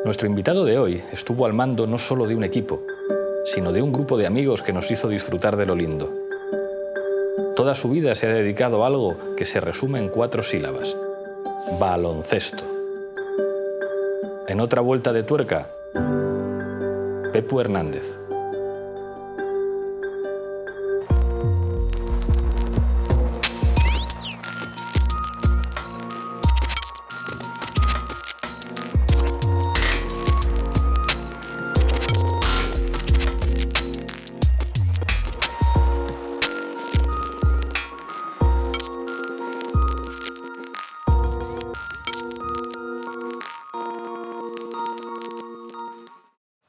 Nuestro invitado de hoy estuvo al mando no solo de un equipo, sino de un grupo de amigos que nos hizo disfrutar de lo lindo. Toda su vida se ha dedicado a algo que se resume en 4 sílabas: baloncesto. En otra vuelta de tuerca, Pepu Hernández.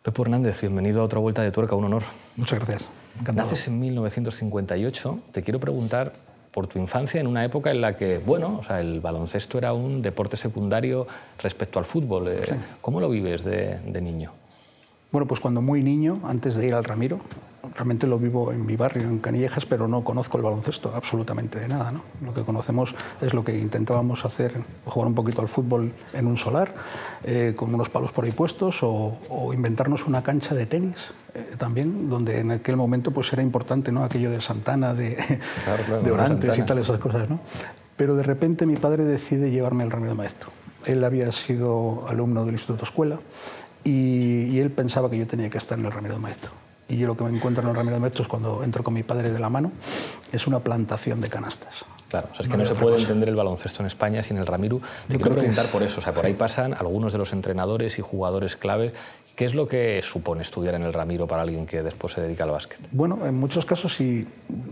Pepu Hernández, bienvenido a otra vuelta de tuerca, un honor. Muchas gracias, encantado. Naces en 1958. Te quiero preguntar por tu infancia en una época en la que, bueno, o sea, el baloncesto era un deporte secundario respecto al fútbol. Sí. ¿Cómo lo vives de niño? Bueno, pues cuando muy niño, antes de ir al Ramiro, realmente lo vivo en mi barrio, en Canillejas, pero no conozco el baloncesto absolutamente de nada, ¿no? Lo que conocemos es lo que intentábamos hacer, jugar un poquito al fútbol en un solar, con unos palos por ahí puestos, o inventarnos una cancha de tenis también, donde en aquel momento pues era importante, ¿no? Aquello de Santana, de Orantes y tal, esas cosas, ¿no? Pero de repente mi padre decide llevarme al Ramiro de Maeztu. Él había sido alumno del Instituto Escuela, y él pensaba que yo tenía que estar en el Ramiro de Maeztu. Y yo lo que me encuentro en el Ramiro de Maeztu es cuando entro con mi padre de la mano, es una plantación de canastas. Claro, o sea, es que no se puede entender el baloncesto en España sin el Ramiro. Te quiero preguntar por eso, o sea, por ahí pasan algunos de los entrenadores y jugadores claves. ¿Qué es lo que supone estudiar en el Ramiro para alguien que después se dedica al básquet? Bueno, en muchos casos y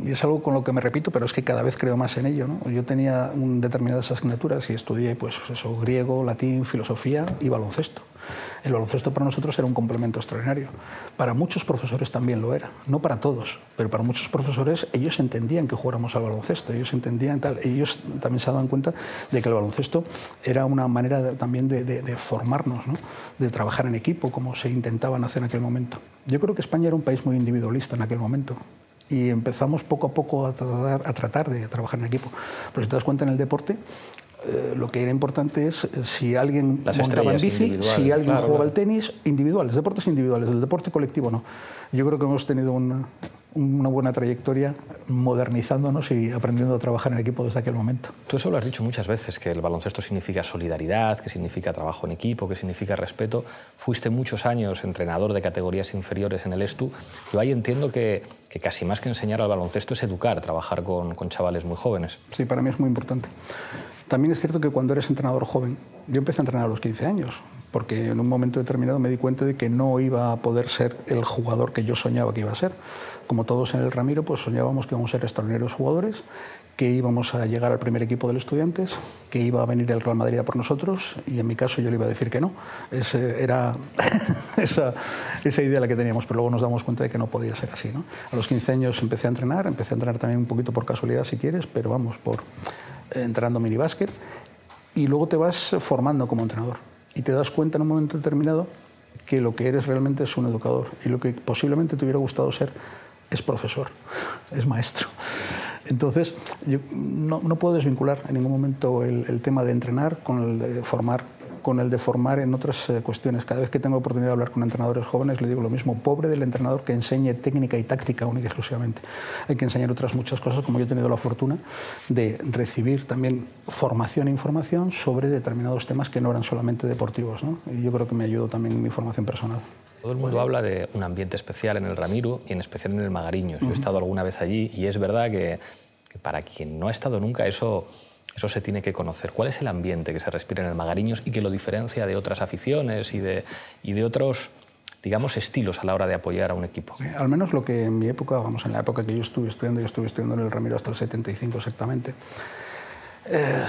es algo con lo que me repito, pero es que cada vez creo más en ello, ¿no? Yo tenía determinadas asignaturas y estudié pues eso, griego, latín, filosofía y baloncesto. El baloncesto para nosotros era un complemento extraordinario. Para muchos profesores también lo era, no para todos, pero para muchos profesores ellos entendían que jugáramos al baloncesto, ellos entendían tal, ellos también se daban cuenta de que el baloncesto era una manera también de formarnos, ¿no? De trabajar en equipo, como se intentaban hacer en aquel momento. Yo creo que España era un país muy individualista en aquel momento y empezamos poco a poco a tratar de trabajar en equipo. Pero si te das cuenta, en el deporte lo que era importante es si alguien montaba en bici, si alguien jugaba al tenis, individuales, deportes individuales, el deporte colectivo no. Yo creo que hemos tenido una buena trayectoria modernizándonos y aprendiendo a trabajar en equipo desde aquel momento. Tú eso lo has dicho muchas veces, que el baloncesto significa solidaridad, que significa trabajo en equipo, que significa respeto. Fuiste muchos años entrenador de categorías inferiores en el ESTU. Yo ahí entiendo que casi más que enseñar al baloncesto es educar, trabajar con chavales muy jóvenes. Sí, para mí es muy importante. También es cierto que cuando eres entrenador joven, yo empecé a entrenar a los 15 años, porque en un momento determinado me di cuenta de que no iba a poder ser el jugador que yo soñaba que iba a ser. Como todos en el Ramiro, pues soñábamos que íbamos a ser extraordinarios jugadores, que íbamos a llegar al primer equipo de Estudiantes, que iba a venir el Real Madrid a por nosotros, y en mi caso yo le iba a decir que no. Era esa idea la que teníamos, pero luego nos damos cuenta de que no podía ser así, ¿no? A los 15 años empecé a entrenar también un poquito por casualidad si quieres, pero vamos, entrenando minibásquet, y luego te vas formando como entrenador y te das cuenta en un momento determinado que lo que eres realmente es un educador y lo que posiblemente te hubiera gustado ser es profesor, es maestro. Entonces, yo no puedo desvincular en ningún momento el tema de entrenar con el de formar en otras cuestiones. Cada vez que tengo oportunidad de hablar con entrenadores jóvenes le digo lo mismo: pobre del entrenador que enseñe técnica y táctica única y exclusivamente. Hay que enseñar otras muchas cosas, como yo he tenido la fortuna de recibir también formación e información sobre determinados temas que no eran solamente deportivos, ¿no? Y yo creo que me ayudó también en mi formación personal. Todo el mundo habla de un ambiente especial en el Ramiro y en especial en el Magariños. Yo he estado alguna vez allí y es verdad que para quien no ha estado nunca eso se tiene que conocer. ¿Cuál es el ambiente que se respira en el Magariños y que lo diferencia de otras aficiones y de otros, digamos, estilos a la hora de apoyar a un equipo? Al menos lo que en mi época, vamos, en la época que yo estuve estudiando en el Ramiro hasta el 75 exactamente.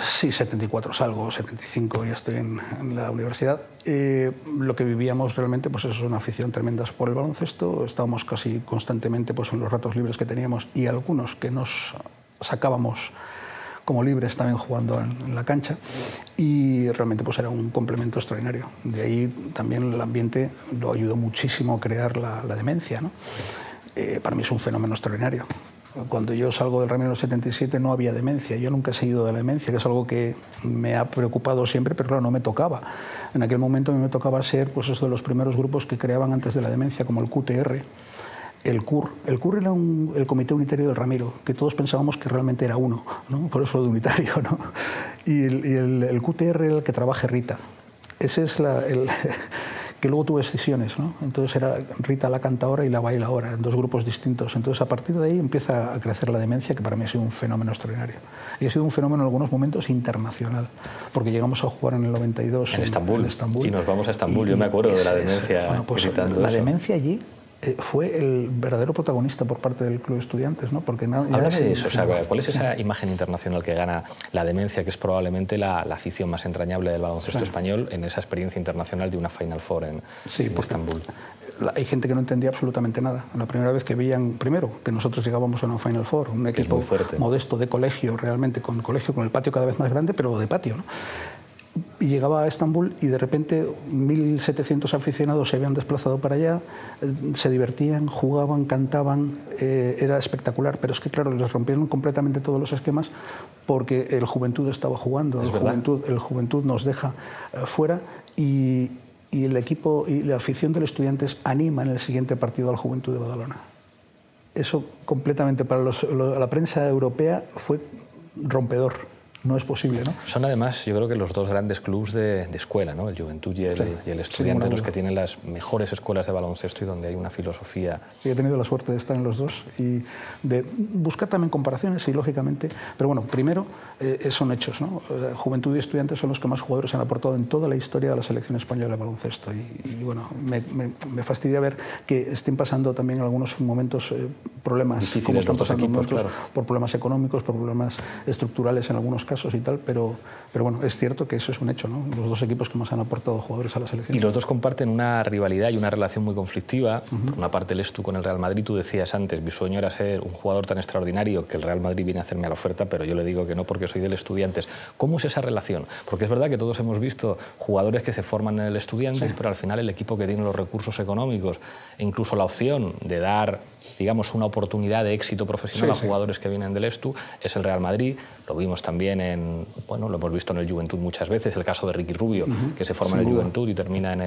Sí, 74 salgo, 75 ya estoy en la universidad. Lo que vivíamos realmente pues es una afición tremenda por el baloncesto. Estábamos casi constantemente pues en los ratos libres que teníamos y algunos que nos sacábamos como libres también jugando en la cancha, y realmente pues era un complemento extraordinario. De ahí también el ambiente lo ayudó muchísimo a crear la demencia, ¿no? Para mí es un fenómeno extraordinario. Cuando yo salgo del Ramiro en el 77 no había demencia. Yo nunca he seguido de la demencia, que es algo que me ha preocupado siempre, pero claro, no me tocaba. En aquel momento a mí me tocaba ser pues, de los primeros grupos que creaban antes de la demencia, como el QTR, el CUR. El CUR era el Comité Unitario del Ramiro, que todos pensábamos que realmente era uno, ¿no? Por eso de unitario, ¿no? Y el QTR era el que trabaja Rita. Ese es que luego tuvo escisiones, ¿no? Entonces era Rita la cantadora y la bailadora, en dos grupos distintos. Entonces a partir de ahí empieza a crecer la demencia, que para mí ha sido un fenómeno extraordinario. Y ha sido un fenómeno en algunos momentos internacional, porque llegamos a jugar en el 92 en Estambul. Y nos vamos a Estambul. Yo me acuerdo de la demencia. Bueno, pues la demencia allí fue el verdadero protagonista por parte del Club de Estudiantes, ¿no? Porque háblame de eso, o sea, ¿cuál es esa imagen internacional que gana la demencia, que es probablemente la afición más entrañable del baloncesto español en esa experiencia internacional de una Final Four en Estambul? Hay gente que no entendía absolutamente nada. La primera vez que veían, primero, que nosotros llegábamos a una Final Four, un equipo modesto de colegio, realmente, con el patio cada vez más grande, pero de patio, ¿no? Y llegaba a Estambul y de repente 1.700 aficionados se habían desplazado para allá, se divertían, jugaban, cantaban, era espectacular, pero es que claro, les rompieron completamente todos los esquemas porque el Juventud estaba jugando, el Juventud nos deja fuera y el equipo y la afición del Estudiantes anima en el siguiente partido al Juventud de Badalona. Eso completamente para la prensa europea fue rompedor. No es posible, ¿no? Son además, yo creo que los dos grandes clubs de escuela, ¿no? El Juventud y el Estudiantes, los que tienen las mejores escuelas de baloncesto y donde hay una filosofía. Sí, he tenido la suerte de estar en los dos y de buscar también comparaciones, y lógicamente, pero bueno, primero son hechos, ¿no? Juventud y Estudiantes son los que más jugadores han aportado en toda la historia de la selección española de baloncesto y bueno, me fastidia ver que estén pasando también en algunos momentos problemas difíciles los dos equipos, claro. Por problemas económicos, por problemas estructurales en algunos casos y tal, pero bueno, es cierto que eso es un hecho, ¿no? Los dos equipos que más han aportado jugadores a la selección. Y los dos comparten una rivalidad y una relación muy conflictiva. Por una parte, el Estu con el Real Madrid. Tú decías antes, mi sueño era ser un jugador tan extraordinario que el Real Madrid viene a hacerme a la oferta, pero yo le digo que no porque soy del Estudiantes. ¿Cómo es esa relación? Porque es verdad que todos hemos visto jugadores que se forman en el Estudiantes, pero al final el equipo que tiene los recursos económicos e incluso la opción de dar, digamos, una oportunidad de éxito profesional a jugadores que vienen del Estu es el Real Madrid. Lo vimos también lo hemos visto en el Juventud muchas veces, el caso de Ricky Rubio, que se forma en el Juventud y termina en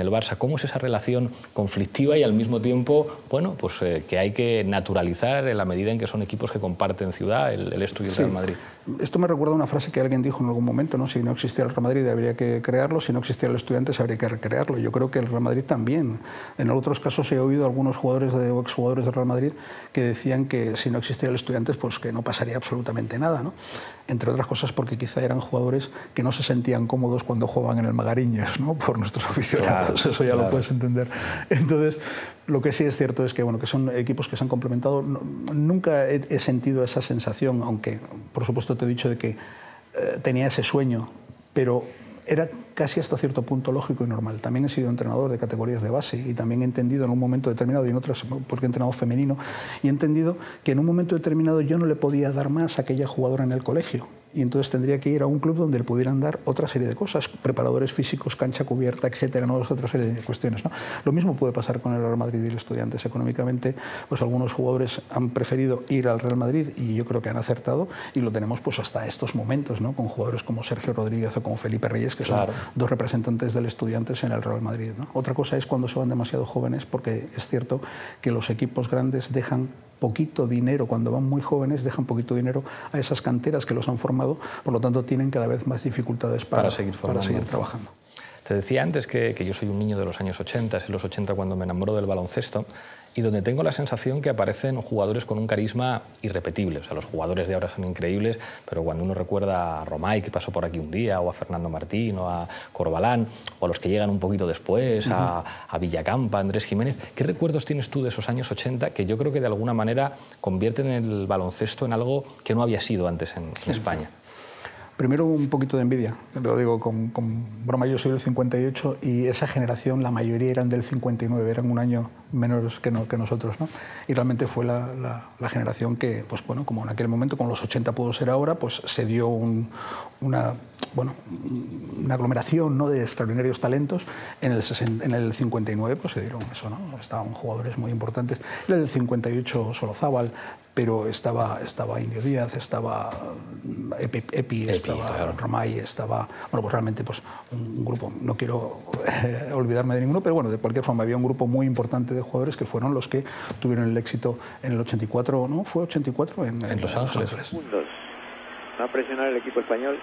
el Barça. ¿Cómo es esa relación conflictiva y al mismo tiempo, bueno, pues que hay que naturalizar en la medida en que son equipos que comparten ciudad, el Estu y el Real Madrid? Esto me recuerda a una frase que alguien dijo en algún momento, ¿no? Si no existía el Real Madrid habría que crearlo, si no existía el Estudiantes habría que recrearlo. Yo creo que el Real Madrid también. En otros casos he oído a algunos jugadores o exjugadores del Real Madrid que decían que si no existía el Estudiantes, pues que no pasaría absolutamente nada, ¿no? Entre otras cosas porque quizá eran jugadores que no se sentían cómodos cuando jugaban en el Magariños, ¿no? Por nuestros aficionados, eso ya lo puedes entender. Entonces, lo que sí es cierto es que, bueno, que son equipos que se han complementado. Nunca he sentido esa sensación, aunque por supuesto te he dicho de que tenía ese sueño, pero era casi hasta cierto punto lógico y normal. También he sido entrenador de categorías de base y también he entendido en un momento determinado, y en otras porque he entrenado femenino, y he entendido que en un momento determinado yo no le podía dar más a aquella jugadora en el colegio. Y entonces tendría que ir a un club donde le pudieran dar otra serie de cosas, preparadores físicos, cancha cubierta, etcétera, ¿no? Otra serie de cuestiones, ¿no? Lo mismo puede pasar con el Real Madrid y el Estudiantes. Económicamente, pues algunos jugadores han preferido ir al Real Madrid y yo creo que han acertado, y lo tenemos pues hasta estos momentos, ¿no? Con jugadores como Sergio Rodríguez o como Felipe Reyes, que son dos representantes del Estudiantes en el Real Madrid, ¿no? Otra cosa es cuando se van demasiado jóvenes, porque es cierto que los equipos grandes dejan poquito dinero, cuando van muy jóvenes dejan poquito dinero a esas canteras que los han formado, por lo tanto tienen cada vez más dificultades para seguir trabajando. Te decía antes que yo soy un niño de los años 80, es en los 80 cuando me enamoro del baloncesto, y donde tengo la sensación que aparecen jugadores con un carisma irrepetible. O sea, los jugadores de ahora son increíbles, pero cuando uno recuerda a Romay, que pasó por aquí un día, o a Fernando Martín, o a Corbalán, o a los que llegan un poquito después, a Villacampa, a Andrés Jiménez, ¿qué recuerdos tienes tú de esos años 80 que yo creo que de alguna manera convierten el baloncesto en algo que no había sido antes en España? Primero, un poquito de envidia, lo digo con broma. Yo soy del 58 y esa generación, la mayoría eran del 59, eran un año menos que nosotros, ¿no? Y realmente fue la generación que, pues bueno, como en aquel momento, con los 80 pudo ser ahora, pues se dio un una aglomeración, ¿no?, de extraordinarios talentos. En el 59 pues se dieron eso, ¿no? Estaban jugadores muy importantes. En el 58 Solozábal, pero estaba Indio Díaz, estaba Epi, estaba claro. Romay, estaba... Bueno, pues realmente pues, un grupo, no quiero olvidarme de ninguno, pero bueno, de cualquier forma había un grupo muy importante de jugadores que fueron los que tuvieron el éxito en el 84, ¿no? ¿Fue 84? En Los Ángeles. Va a presionar el equipo español.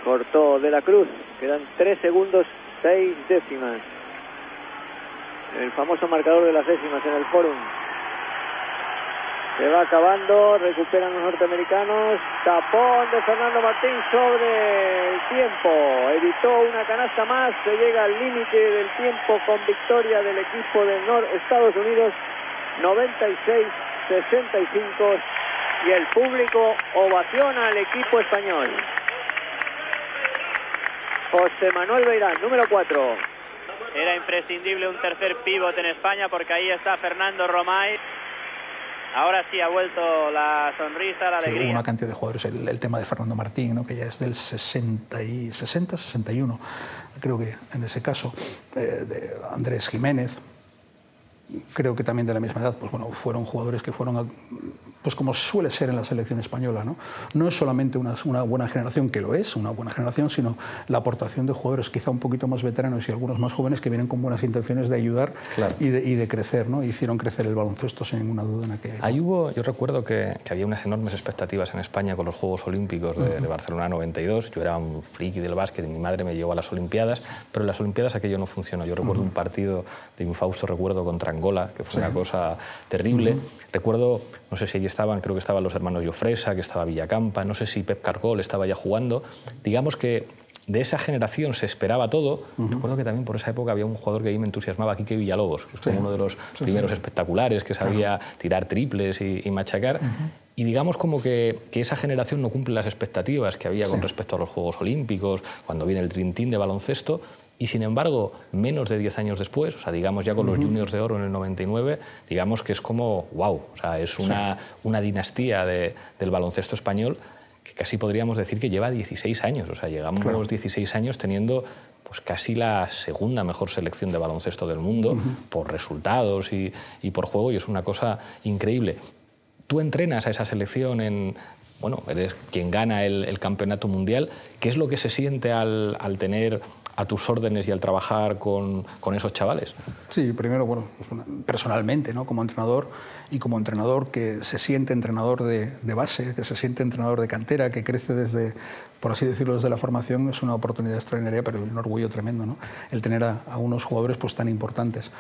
Cortó De la Cruz, quedan 3 segundos 6 décimas. El famoso marcador de las décimas en el Fórum. Se va acabando, recuperan los norteamericanos. Tapón de Fernando Martín sobre el tiempo. Evitó una canasta más, se llega al límite del tiempo con victoria del equipo de Estados Unidos. 96-65 y el público ovaciona al equipo español. José Manuel Beirán, número 4. Era imprescindible un tercer pívot en España porque ahí está Fernando Romay. Ahora sí ha vuelto la sonrisa, la alegría. Sí, hubo una cantidad de jugadores, el tema de Fernando Martín, ¿no?, que ya es del 60-61, creo que en ese caso, de Andrés Jiménez, creo que también de la misma edad, pues bueno, fueron jugadores que fueron, pues como suele ser en la selección española, ¿no? No es solamente una buena generación, que lo es, una buena generación, sino la aportación de jugadores quizá un poquito más veteranos y algunos más jóvenes que vienen con buenas intenciones de ayudar, claro, y de crecer, ¿no? Hicieron crecer el baloncesto sin ninguna duda en aquel... Ahí hubo, yo recuerdo que había unas enormes expectativas en España con los Juegos Olímpicos de Barcelona 92. Yo era un friki del básquet y mi madre me llevó a las Olimpiadas, pero en las Olimpiadas aquello no funcionó. Yo recuerdo un partido de infausto recuerdo contra Angola, que fue una cosa terrible. Recuerdo, no sé si allí estaban, creo que estaban los hermanos Llofresa, que estaba Villacampa, no sé si Pep Cargol estaba ya jugando. Digamos que de esa generación se esperaba todo. Recuerdo que también por esa época había un jugador que a mí me entusiasmaba, Quique Villalobos, que es como uno de los primeros espectaculares, que sabía tirar triples y machacar. Y digamos como que esa generación no cumple las expectativas que había con respecto a los Juegos Olímpicos, cuando viene el Dream Team de baloncesto. Y sin embargo, menos de 10 años después, o sea, digamos ya con los Juniors de Oro en el 99, digamos que es como, wow, o sea, es una dinastía del baloncesto español que casi podríamos decir que lleva 16 años, o sea, llegamos 16 años teniendo pues casi la segunda mejor selección de baloncesto del mundo, por resultados y por juego, y es una cosa increíble. Tú entrenas a esa selección bueno, eres quien gana el campeonato mundial. ¿Qué es lo que se siente al tener a tus órdenes y al trabajar con esos chavales? Sí, primero, bueno, personalmente, ¿no?, como entrenador, y como entrenador que se siente entrenador de base, que se siente entrenador de cantera, que crece desde, por así decirlo, desde la formación, es una oportunidad extraordinaria, pero un orgullo tremendo, ¿no?, el tener a unos jugadores pues tan importantes.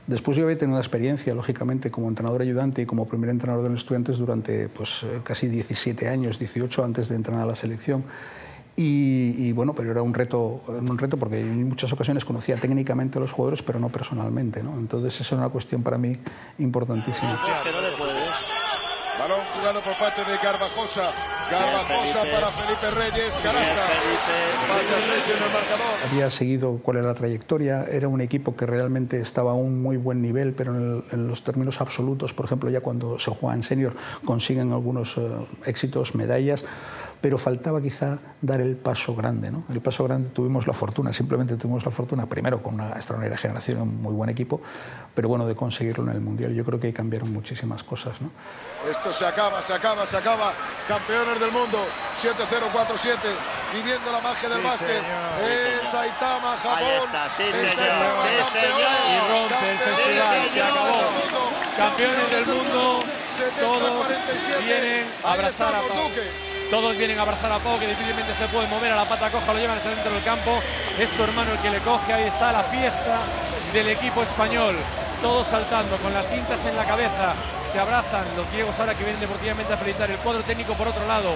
Después yo había tenido una experiencia, lógicamente, como entrenador ayudante y como primer entrenador de los estudiantes durante pues casi 17 años, 18 antes de entrenar a la selección. Y bueno, pero era un reto porque en muchas ocasiones conocía técnicamente a los jugadores, pero no personalmente, ¿no? Entonces esa era una cuestión para mí importantísima. Balón jugado por parte de Garbajosa. Garbajosa para Felipe Reyes. Canasta. Marca 6 en el marcador. Había seguido cuál era la trayectoria. Era un equipo que realmente estaba a un muy buen nivel, pero en los términos absolutos, por ejemplo, ya cuando se juega en senior, consiguen algunos éxitos, medallas. Pero faltaba quizá dar el paso grande, ¿no? El paso grande simplemente tuvimos la fortuna, primero con una extraordinaria generación, un muy buen equipo, pero bueno, de conseguirlo en el Mundial. Yo creo que ahí cambiaron muchísimas cosas, ¿no? Esto se acaba. Campeones del mundo, 7-0-4-7, viviendo la magia del básquet. Saitama, Japón. Ahí está, sí, señor. Y rompe el festival, se acabó. Campeones del mundo, todos vienen a abrazar a Pau. Todos vienen a abrazar a Pau, que difícilmente se puede mover, a la pata coja, lo llevan hasta dentro del campo. Es su hermano el que le coge. Ahí está la fiesta del equipo español. Todos saltando, con las cintas en la cabeza. Se abrazan los griegos ahora que vienen deportivamente a felicitar. El cuadro técnico por otro lado.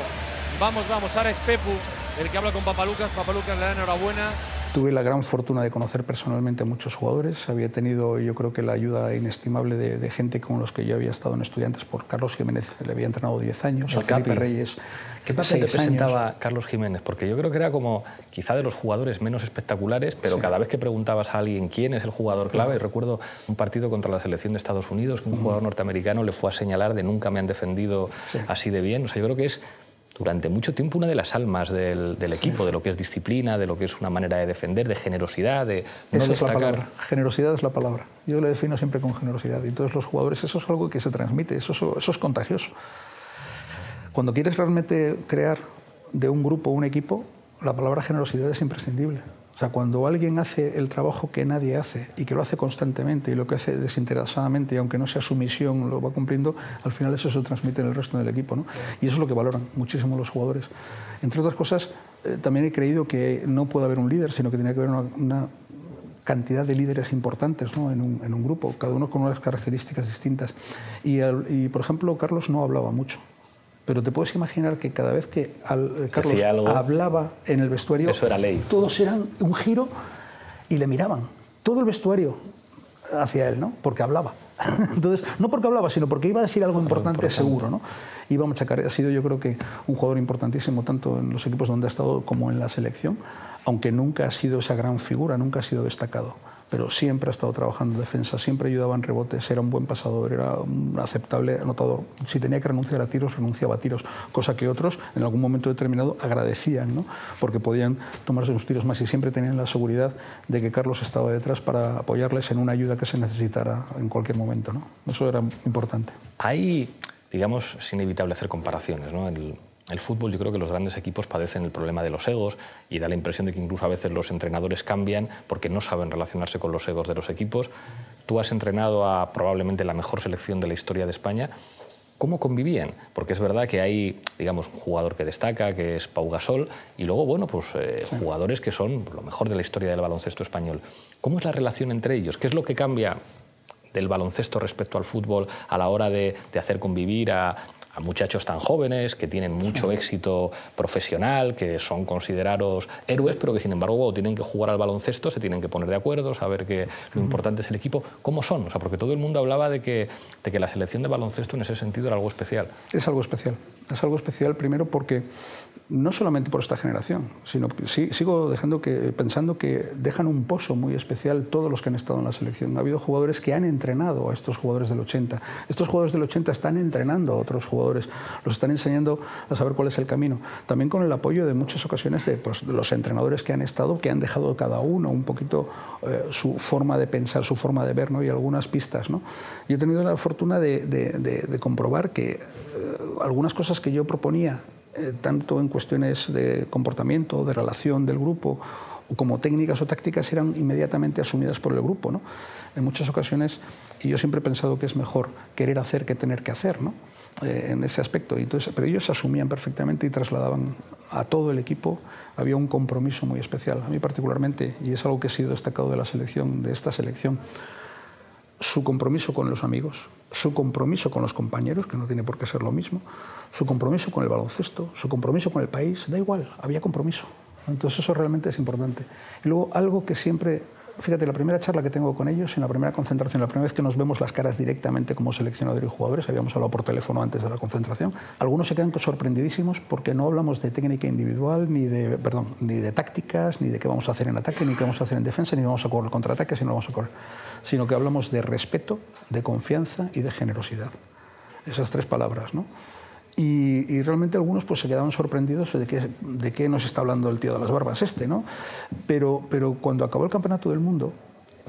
Vamos. Ahora es Pepu el que habla con Papalucas. Papalucas le da enhorabuena Tuve la gran fortuna de conocer personalmente a muchos jugadores. Había tenido, yo creo que la ayuda inestimable de gente con los que yo había estado en Estudiantes, por Carlos Jiménez, le había entrenado 10 años, a Felipe Reyes. ¿Qué papel te presentaba Carlos Jiménez? Porque yo creo que era como quizá de los jugadores menos espectaculares, pero cada vez que preguntabas a alguien quién es el jugador clave, y recuerdo un partido contra la selección de Estados Unidos que un jugador norteamericano le fue a señalar de nunca me han defendido así de bien. O sea, yo creo que es durante mucho tiempo una de las almas del equipo, de lo que es disciplina, de lo que es una manera de defender, de generosidad, de no Esa destacar. Es la palabra. Generosidad es la palabra. Yo le defino siempre con generosidad. Y entonces los jugadores, eso es algo que se transmite, eso es contagioso. Cuando quieres realmente crear de un grupo un equipo, la palabra generosidad es imprescindible. O sea, cuando alguien hace el trabajo que nadie hace y que lo hace constantemente y lo que hace desinteresadamente, y aunque no sea su misión, lo va cumpliendo, al final eso se transmite en el resto del equipo, ¿no? Y eso es lo que valoran muchísimo los jugadores. Entre otras cosas, también he creído que no puede haber un líder, sino que tiene que haber una cantidad de líderes importantes, ¿no? en un grupo, cada uno con unas características distintas. Y, por ejemplo, Carlos no hablaba mucho. Pero te puedes imaginar que cada vez que Carlos hablaba en el vestuario, eso era ley. Todos eran un giro y le miraban. Todo el vestuario hacia él, ¿no? Porque hablaba. Entonces, no porque hablaba, sino porque iba a decir algo importante, seguro, ¿no? Iba a machacar. Ha sido, yo creo que, un jugador importantísimo tanto en los equipos donde ha estado como en la selección, aunque nunca ha sido esa gran figura, nunca ha sido destacado. Pero siempre ha estado trabajando en defensa, siempre ayudaba en rebotes, era un buen pasador, era un aceptable anotador. Si tenía que renunciar a tiros, renunciaba a tiros, cosa que otros en algún momento determinado agradecían, ¿no? Porque podían tomarse unos tiros más y siempre tenían la seguridad de que Carlos estaba detrás para apoyarles en una ayuda que se necesitara en cualquier momento, ¿no? Eso era importante. Hay, digamos, es inevitable hacer comparaciones, ¿no? El fútbol, yo creo que los grandes equipos padecen el problema de los egos y da la impresión de que incluso a veces los entrenadores cambian porque no saben relacionarse con los egos de los equipos. Tú has entrenado a probablemente la mejor selección de la historia de España. ¿Cómo convivían? Porque es verdad que hay, digamos, un jugador que destaca, que es Pau Gasol, y luego, bueno, pues jugadores que son lo mejor de la historia del baloncesto español. ¿Cómo es la relación entre ellos? ¿Qué es lo que cambia del baloncesto respecto al fútbol a la hora de hacer convivir a muchachos tan jóvenes, que tienen mucho éxito profesional, que son considerados héroes, pero que sin embargo cuando tienen que jugar al baloncesto se tienen que poner de acuerdo, saber que lo importante es el equipo? ¿Cómo son? O sea, porque todo el mundo hablaba de que la selección de baloncesto en ese sentido era algo especial. Es algo especial. Es algo especial primero porque no solamente por esta generación, sino que sigo pensando que dejan un pozo muy especial todos los que han estado en la selección. Ha habido jugadores que han entrenado a estos jugadores del 80. Estos jugadores del 80 están entrenando a otros jugadores, los están enseñando a saber cuál es el camino. También con el apoyo de muchas ocasiones de los entrenadores que han estado, que han dejado cada uno un poquito su forma de pensar, su forma de ver, ¿no? Y algunas pistas, ¿no? Yo he tenido la fortuna de comprobar que algunas cosas que yo proponía, tanto en cuestiones de comportamiento, de relación del grupo, como técnicas o tácticas, eran inmediatamente asumidas por el grupo, ¿no? En muchas ocasiones, y yo siempre he pensado que es mejor querer hacer que tener que hacer, ¿no? En ese aspecto. Entonces, pero ellos asumían perfectamente y trasladaban a todo el equipo. Había un compromiso muy especial. A mí particularmente, y es algo que ha sido destacado de la selección, de esta selección, su compromiso con los amigos, su compromiso con los compañeros, que no tiene por qué ser lo mismo, su compromiso con el baloncesto, su compromiso con el país, da igual, había compromiso. Entonces eso realmente es importante. Y luego algo que siempre, fíjate, la primera charla que tengo con ellos, en la primera concentración, la primera vez que nos vemos las caras directamente como seleccionador y jugadores, habíamos hablado por teléfono antes de la concentración, algunos se quedan sorprendidísimos porque no hablamos de técnica individual, ni de tácticas, ni de qué vamos a hacer en ataque, ni qué vamos a hacer en defensa, ni vamos a correr contraataque, sino que hablamos de respeto, de confianza y de generosidad. Esas tres palabras, ¿no? Y realmente algunos pues se quedaban sorprendidos de qué nos está hablando el tío de las barbas ¿no? Pero cuando acabó el Campeonato del Mundo,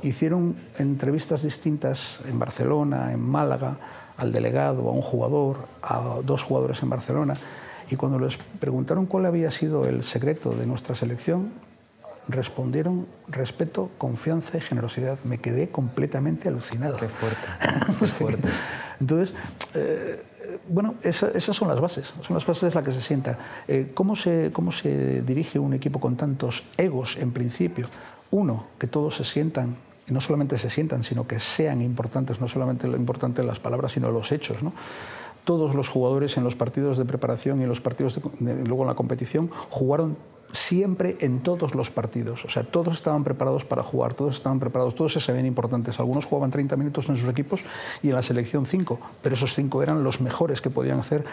hicieron entrevistas distintas en Barcelona, en Málaga, al delegado, a un jugador, a dos jugadores en Barcelona, y cuando les preguntaron cuál había sido el secreto de nuestra selección, respondieron respeto, confianza y generosidad. Me quedé completamente alucinado. Qué fuerte, qué fuerte. Entonces, bueno, esas son las bases en las que se sienta. ¿Cómo se dirige un equipo con tantos egos en principio? Uno, que todos se sientan, y no solamente se sientan, sino que sean importantes, no solamente lo importante las palabras, sino los hechos, ¿no? Todos los jugadores en los partidos de preparación y en los partidos luego en la competición jugaron siempre en todos los partidos. O sea, todos estaban preparados para jugar, todos estaban preparados, todos se sabían importantes. Algunos jugaban 30 minutos en sus equipos y en la selección 5, pero esos 5 eran los mejores que podían hacer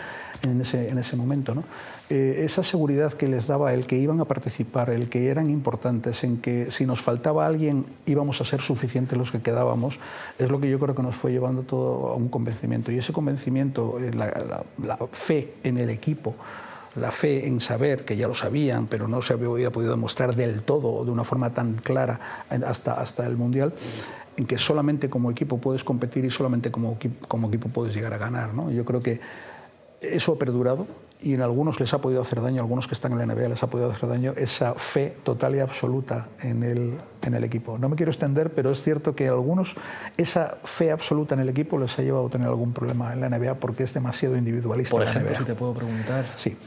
en ese momento, ¿no? Esa seguridad que les daba el que iban a participar, el que eran importantes, en que si nos faltaba alguien íbamos a ser suficientes los que quedábamos, es lo que yo creo que nos fue llevando todo a un convencimiento. Y ese convencimiento, la fe en el equipo, la fe en saber, que ya lo sabían, pero no se había podido demostrar del todo, de una forma tan clara hasta el Mundial, en que solamente como equipo puedes competir y solamente como equipo puedes llegar a ganar, ¿no? Yo creo que eso ha perdurado y en algunos les ha podido hacer daño, a algunos que están en la NBA les ha podido hacer daño esa fe total y absoluta en el equipo. No me quiero extender, pero es cierto que a algunos esa fe absoluta en el equipo les ha llevado a tener algún problema en la NBA porque es demasiado individualista. Por ejemplo, la NBA. si te puedo preguntar. Sí.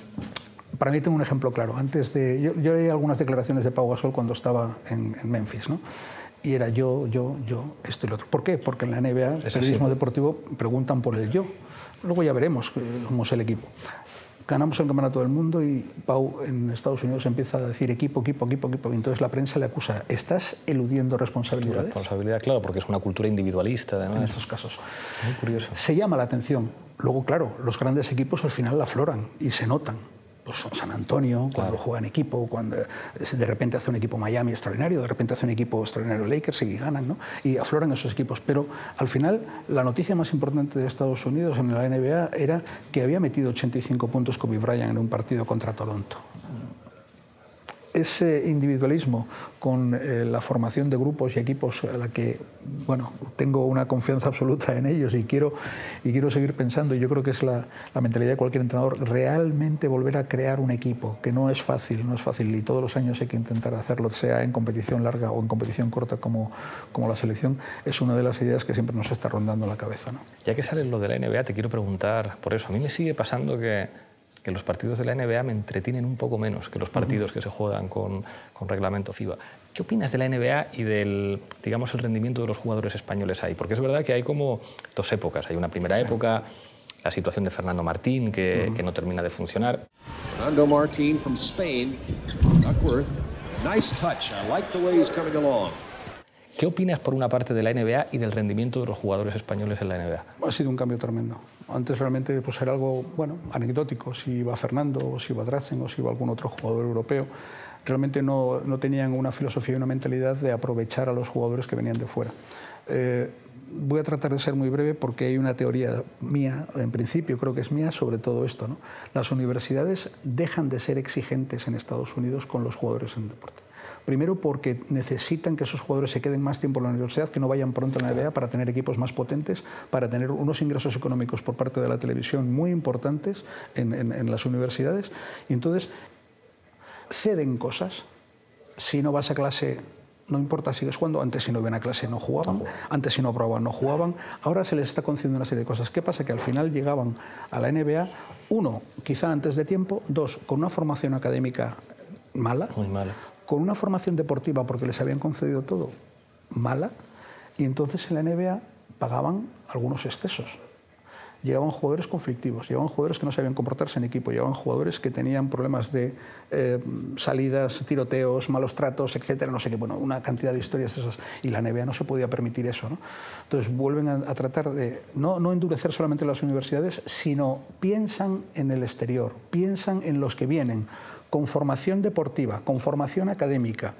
Para mí tengo un ejemplo claro. Yo leí algunas declaraciones de Pau Gasol cuando estaba en Memphis, ¿no? Y era yo, esto y lo otro. ¿Por qué? Porque en la NBA, el periodismo deportivo, preguntan por el yo. Luego ya veremos cómo es el equipo. Ganamos el campeonato del mundo y Pau en Estados Unidos empieza a decir equipo. Y entonces la prensa le acusa, ¿estás eludiendo responsabilidades? Responsabilidad, claro, porque es una cultura individualista, además. En estos casos. Muy curioso. Se llama la atención. Luego, claro, los grandes equipos al final la afloran y se notan. Pues San Antonio, cuando juega en equipo, cuando de repente hace un equipo Miami extraordinario, de repente hace un equipo extraordinario Lakers y ganan, ¿no? Y afloran esos equipos. Pero al final, la noticia más importante de Estados Unidos en la NBA era que había metido 85 puntos Kobe Bryant en un partido contra Toronto. Ese individualismo con la formación de grupos y equipos a la que, bueno, tengo una confianza absoluta en ellos y quiero seguir pensando, y yo creo que es la mentalidad de cualquier entrenador, realmente volver a crear un equipo, que no es fácil, y todos los años hay que intentar hacerlo, sea en competición larga o en competición corta como la selección, es una de las ideas que siempre nos está rondando la cabeza, ¿no? Ya que sales lo de la NBA, te quiero preguntar por eso. A mí me sigue pasando que los partidos de la NBA me entretienen un poco menos que los partidos que se juegan con reglamento FIBA. ¿Qué opinas de la NBA y del, digamos, el rendimiento de los jugadores españoles ahí? Porque es verdad que hay como dos épocas. Hay una primera época, la situación de Fernando Martín, que no termina de funcionar. Fernando Martín from Spain, Duckworth, nice touch. I like the way he's coming along. ¿Qué opinas por una parte de la NBA y del rendimiento de los jugadores españoles en la NBA? Ha sido un cambio tremendo. Antes realmente pues era algo, bueno, anecdótico, si iba Fernando, o si iba Drazen, o si iba algún otro jugador europeo. Realmente no tenían una filosofía y una mentalidad de aprovechar a los jugadores que venían de fuera. Voy a tratar de ser muy breve porque hay una teoría mía, en principio creo que es mía, sobre todo esto, ¿no? Las universidades dejan de ser exigentes en Estados Unidos con los jugadores en deporte. Primero porque necesitan que esos jugadores se queden más tiempo en la universidad, que no vayan pronto a la NBA para tener equipos más potentes, para tener unos ingresos económicos por parte de la televisión muy importantes en las universidades. Y entonces ceden cosas. Si no vas a clase, no importa, sigues jugando. Antes si no iban a clase no jugaban, antes si no probaban no jugaban. Ahora se les está concediendo una serie de cosas. ¿Qué pasa? Que al final llegaban a la NBA, uno, quizá antes de tiempo, dos, con una formación académica mala. Muy mala. Con una formación deportiva, porque les habían concedido todo, mala, y entonces en la NBA pagaban algunos excesos. Llegaban jugadores conflictivos, llegaban jugadores que no sabían comportarse en equipo, llegaban jugadores que tenían problemas de salidas, tiroteos, malos tratos, etcétera, no sé qué, bueno, una cantidad de historias esas, y la NBA no se podía permitir eso, ¿no? Entonces vuelven a tratar de no endurecer solamente las universidades, sino piensan en el exterior, piensan en los que vienen, con formación deportiva, con formación académica,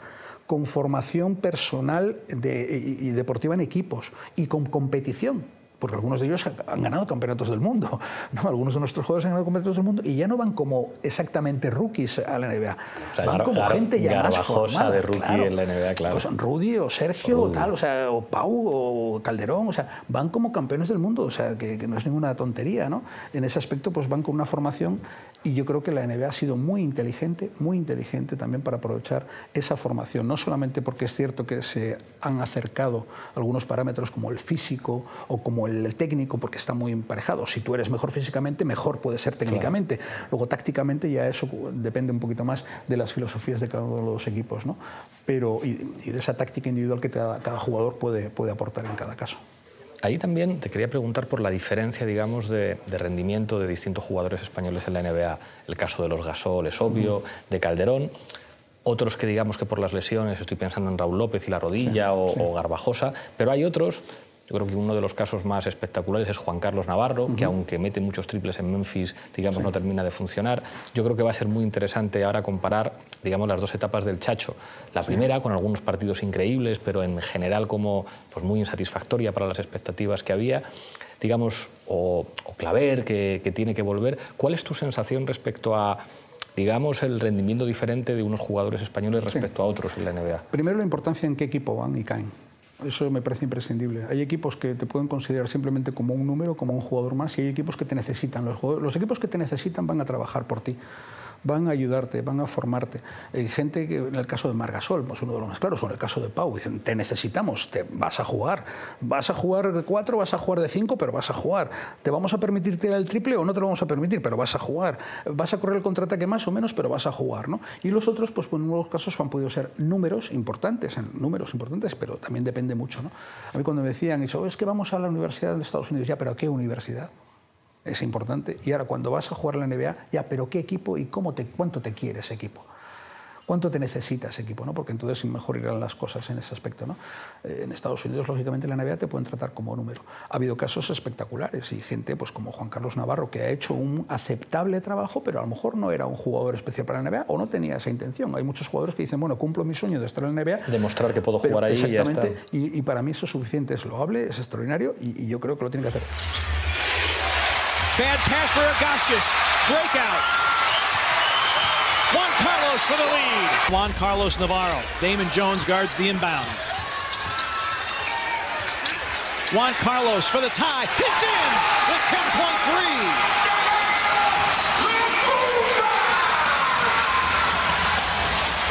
con formación personal y deportiva en equipos y con competición. Porque algunos de ellos han ganado campeonatos del mundo, ¿no? Algunos de nuestros jugadores han ganado campeonatos del mundo y ya no van como exactamente rookies a la NBA. O sea, van como gente ya más formada. De rookie en la NBA, claro. Pues Rudy o Sergio o tal, o Pau o Calderón, o sea, van como campeones del mundo, o sea, que no es ninguna tontería, ¿no? En ese aspecto, pues van con una formación y yo creo que la NBA ha sido muy inteligente también para aprovechar esa formación, no solamente porque es cierto que se han acercado algunos parámetros como el físico o como el técnico, porque está muy emparejado. Si tú eres mejor físicamente, mejor puedes ser técnicamente. Claro. Luego, tácticamente, ya eso depende un poquito más de las filosofías de cada uno de los equipos, ¿no? Pero, y de esa táctica individual que cada jugador puede aportar en cada caso. ahí también te quería preguntar por la diferencia, digamos, de rendimiento de distintos jugadores españoles en la NBA. El caso de los Gasol es obvio, de Calderón. Otros que digamos que por las lesiones, estoy pensando en Raúl López y la rodilla, o Garbajosa, pero hay otros. Yo creo que uno de los casos más espectaculares es Juan Carlos Navarro, que aunque mete muchos triples en Memphis, digamos, no termina de funcionar. Yo creo que va a ser muy interesante ahora comparar, digamos, las dos etapas del Chacho. La primera, con algunos partidos increíbles, pero en general como pues, muy insatisfactoria para las expectativas que había. Digamos, o Claver, que tiene que volver. ¿Cuál es tu sensación respecto a, digamos, el rendimiento diferente de unos jugadores españoles respecto a otros en la NBA? Primero, la importancia en qué equipo van y caen. Eso me parece imprescindible. Hay equipos que te pueden considerar simplemente como un número, como un jugador más, y hay equipos que te necesitan. Los equipos que te necesitan van a trabajar por ti, van a ayudarte, van a formarte. Hay gente que, en el caso de Marc Gasol, pues uno de los más claros, o en el caso de Pau, dicen, te necesitamos, te vas a jugar de 4, vas a jugar de 5, pero vas a jugar. Te vamos a permitir tirar el triple o no te lo vamos a permitir, pero vas a jugar. Vas a correr el contraataque más o menos, pero vas a jugar, ¿no? Y los otros, pues en unos casos han podido ser números importantes, pero también depende mucho, ¿no? A mí cuando me decían, es que vamos a la Universidad de Estados Unidos, ya, pero ¿a qué universidad? Es importante. Y ahora, cuando vas a jugar a la NBA, ya, pero ¿qué equipo y cuánto te quiere ese equipo? ¿Cuánto te necesita ese equipo? ¿No? Porque entonces mejor irán las cosas en ese aspecto, ¿no? En Estados Unidos, lógicamente, en la NBA te pueden tratar como número. Ha habido casos espectaculares y gente pues, como Juan Carlos Navarro, que ha hecho un aceptable trabajo, pero a lo mejor no era un jugador especial para la NBA o no tenía esa intención. Hay muchos jugadores que dicen, bueno, cumplo mi sueño de estar en la NBA. Demostrar que puedo jugar ahí y ya está. Y para mí eso es suficiente, es loable, es extraordinario y yo creo que lo tiene que hacer. Bad pass for Ilgauskas. Breakout. Juan Carlos for the lead. Juan Carlos Navarro. Damon Jones guards the inbound. Juan Carlos for the tie. Hits in with 10.3.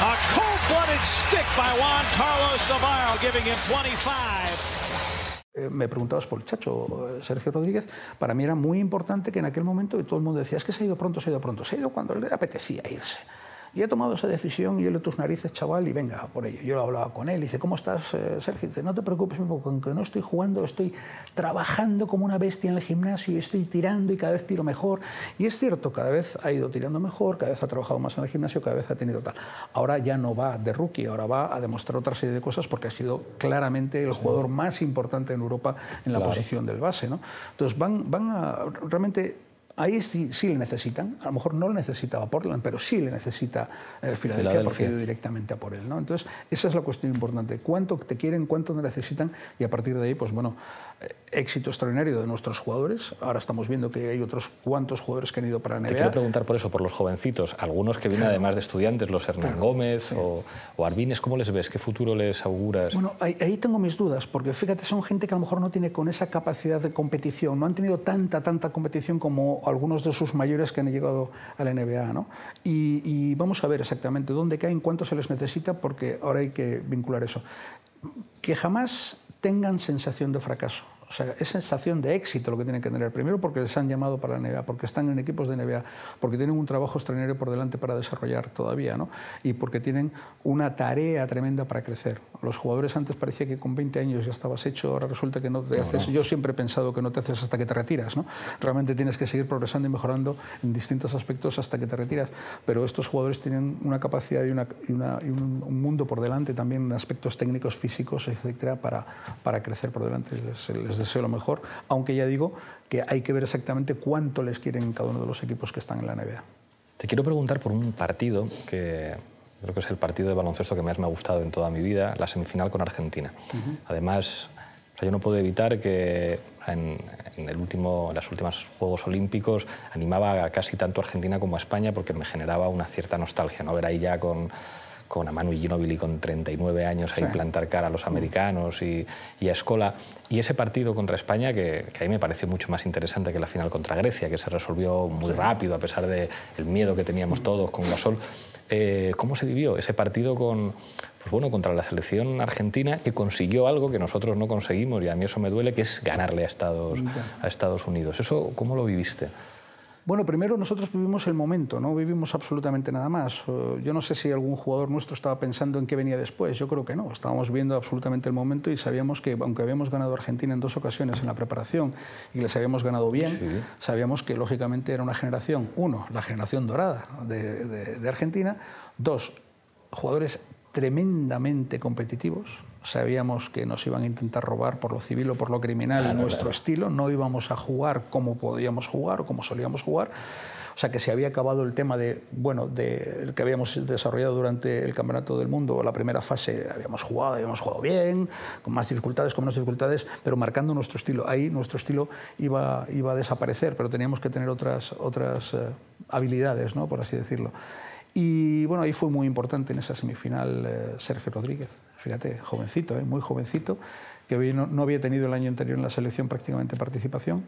A cold-blooded stick by Juan Carlos Navarro, giving him 25. Me preguntabas por el Chacho, Sergio Rodríguez. Para mí era muy importante que en aquel momento, y todo el mundo decía, es que se ha ido pronto, se ha ido pronto. Se ha ido cuando le apetecía irse. Y he tomado esa decisión y yo le tus narices, chaval, y venga, por ello. Yo hablaba con él y dice, ¿cómo estás, Sergio? Dice, no te preocupes, porque aunque no estoy jugando, estoy trabajando como una bestia en el gimnasio y estoy tirando y cada vez tiro mejor. Y es cierto, cada vez ha ido tirando mejor, cada vez ha trabajado más en el gimnasio, cada vez ha tenido tal. Ahora ya no va de rookie, ahora va a demostrar otra serie de cosas porque ha sido claramente el jugador más importante en Europa en la posición del base, ¿no? Entonces van a realmente... Ahí sí le necesitan, a lo mejor no le necesitaba Portland, pero sí le necesita Filadelfia porque ha ido directamente a por él, ¿no? Entonces, esa es la cuestión importante. ¿Cuánto te quieren, cuánto te necesitan? Y a partir de ahí, pues bueno, éxito extraordinario de nuestros jugadores. Ahora estamos viendo que hay otros cuantos jugadores que han ido para la NBA. Te quiero preguntar por eso, por los jovencitos. Algunos que vienen además de estudiantes, los Hernán Gómez o Arvines, ¿cómo les ves? ¿Qué futuro les auguras? Bueno, ahí tengo mis dudas, porque fíjate, son gente que a lo mejor no tiene con esa capacidad de competición, no han tenido tanta competición como algunos de sus mayores que han llegado a la NBA, ¿no? Y vamos a ver exactamente dónde caen, cuánto se les necesita, porque ahora hay que vincular eso. Que jamás tengan sensación de fracaso. O sea, es sensación de éxito lo que tienen que tener. Primero porque les han llamado para la NBA, porque están en equipos de NBA, porque tienen un trabajo extraordinario por delante para desarrollar todavía, ¿no? Y porque tienen una tarea tremenda para crecer. Los jugadores antes parecía que con 20 años ya estabas hecho, ahora resulta que no te haces. Yo siempre he pensado que no te haces hasta que te retiras, ¿no? Realmente tienes que seguir progresando y mejorando en distintos aspectos hasta que te retiras. Pero estos jugadores tienen una capacidad y un mundo por delante también en aspectos técnicos, físicos, etcétera, para crecer por delante. Les deseo lo mejor, aunque ya digo que hay que ver exactamente cuánto les quieren en cada uno de los equipos que están en la NBA. Te quiero preguntar por un partido que creo que es el partido de baloncesto que más me ha gustado en toda mi vida, la semifinal con Argentina. Además, yo no puedo evitar que en los últimos Juegos Olímpicos animaba casi tanto a Argentina como a España porque me generaba una cierta nostalgia, ¿no? Ver ahí ya con a Manu Ginóbili con 39 años ahí plantar cara a los americanos y a Scola. Y ese partido contra España, que a mí me pareció mucho más interesante que la final contra Grecia, que se resolvió muy rápido a pesar del miedo que teníamos todos con Gasol. ¿Cómo se vivió ese partido contra la selección argentina, que consiguió algo que nosotros no conseguimos, y a mí eso me duele, que es ganarle a Estados Unidos? ¿Eso cómo lo viviste? Bueno, primero nosotros vivimos el momento, no vivimos absolutamente nada más. Yo no sé si algún jugador nuestro estaba pensando en qué venía después, yo creo que no. Estábamos viendo absolutamente el momento y sabíamos que, aunque habíamos ganado a Argentina en 2 ocasiones en la preparación y les habíamos ganado bien, sí, sabíamos que lógicamente era una generación, uno, la generación dorada de Argentina, 2, jugadores tremendamente competitivos. Sabíamos que nos iban a intentar robar por lo civil o por lo criminal nuestro estilo, no íbamos a jugar como podíamos jugar o como solíamos jugar. O sea que se había acabado el tema de, bueno, de que habíamos desarrollado durante el Campeonato del Mundo, la primera fase habíamos jugado bien, con más dificultades, con menos dificultades, pero marcando nuestro estilo. Ahí nuestro estilo iba a desaparecer, pero teníamos que tener otras habilidades, ¿no?, por así decirlo. Y bueno, ahí fue muy importante en esa semifinal Sergio Rodríguez, fíjate, jovencito, muy jovencito, que no había tenido el año anterior en la selección prácticamente participación.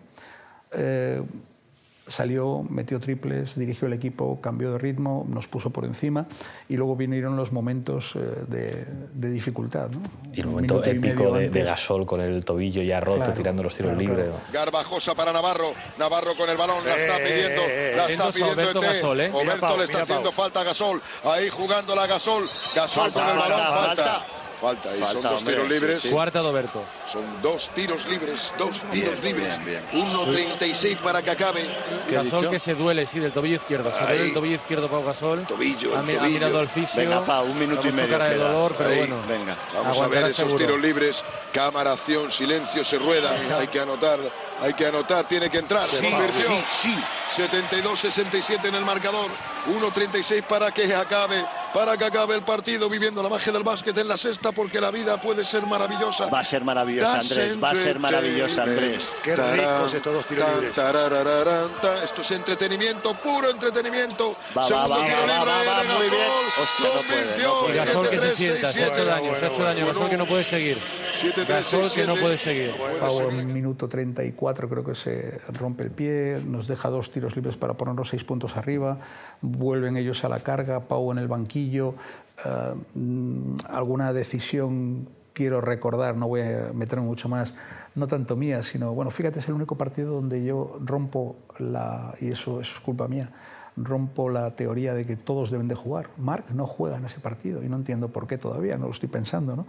Salió, metió triples, dirigió el equipo, cambió de ritmo, nos puso por encima y luego vinieron los momentos de dificultad, ¿no? Y el momento épico de Gasol con el tobillo ya roto, tirando los tiros libres. Garbajosa para Navarro, Navarro con el balón, la está pidiendo ET. Gasol, Oberto le está haciendo falta a Gasol, ahí jugando la Gasol con el balón, falta, y son 2 tiros libres. Cuarta de Oberto. Son 2 tiros libres, 2 tiros libres. 1.36 para que acabe. Gasol que se duele, sí, del tobillo izquierdo. Se duele el tobillo izquierdo Pau Gasol. Ha mirado al fisio. Venga, Pau, 1 minuto y medio. Cara de dolor, pero bueno. Venga. Vamos a ver esos tiros libres. Cámara, acción, silencio, se rueda. Hay que anotar, tiene que entrar. Se convirtió. Sí. 72-67 en el marcador. 1.36 para que acabe el partido, viviendo la magia del básquet en la sexta, porque la vida puede ser maravillosa. Va a ser maravillosa, Andrés. Va a ser maravillosa, Andrés. Qué ricos estos 2 tiros libres. Esto es entretenimiento, puro entretenimiento. Segundo tiro libre. Muy bien. Hostia, Gasol que se sienta, se ha hecho daño. Gasol que no puede seguir. Gasol que no puede seguir. Pau en minuto 34 creo que se rompe el pie, nos deja 2 tiros libres para ponernos 6 puntos arriba, vuelven ellos a la carga, Pau en el banquillo, alguna decisión quiero recordar, no voy a meterme mucho más, no tanto mía, sino, bueno, fíjate, es el único partido donde yo rompo y eso es culpa mía, rompo la teoría de que todos deben de jugar. Marc no juega en ese partido y no entiendo por qué todavía, no lo estoy pensando, ¿no?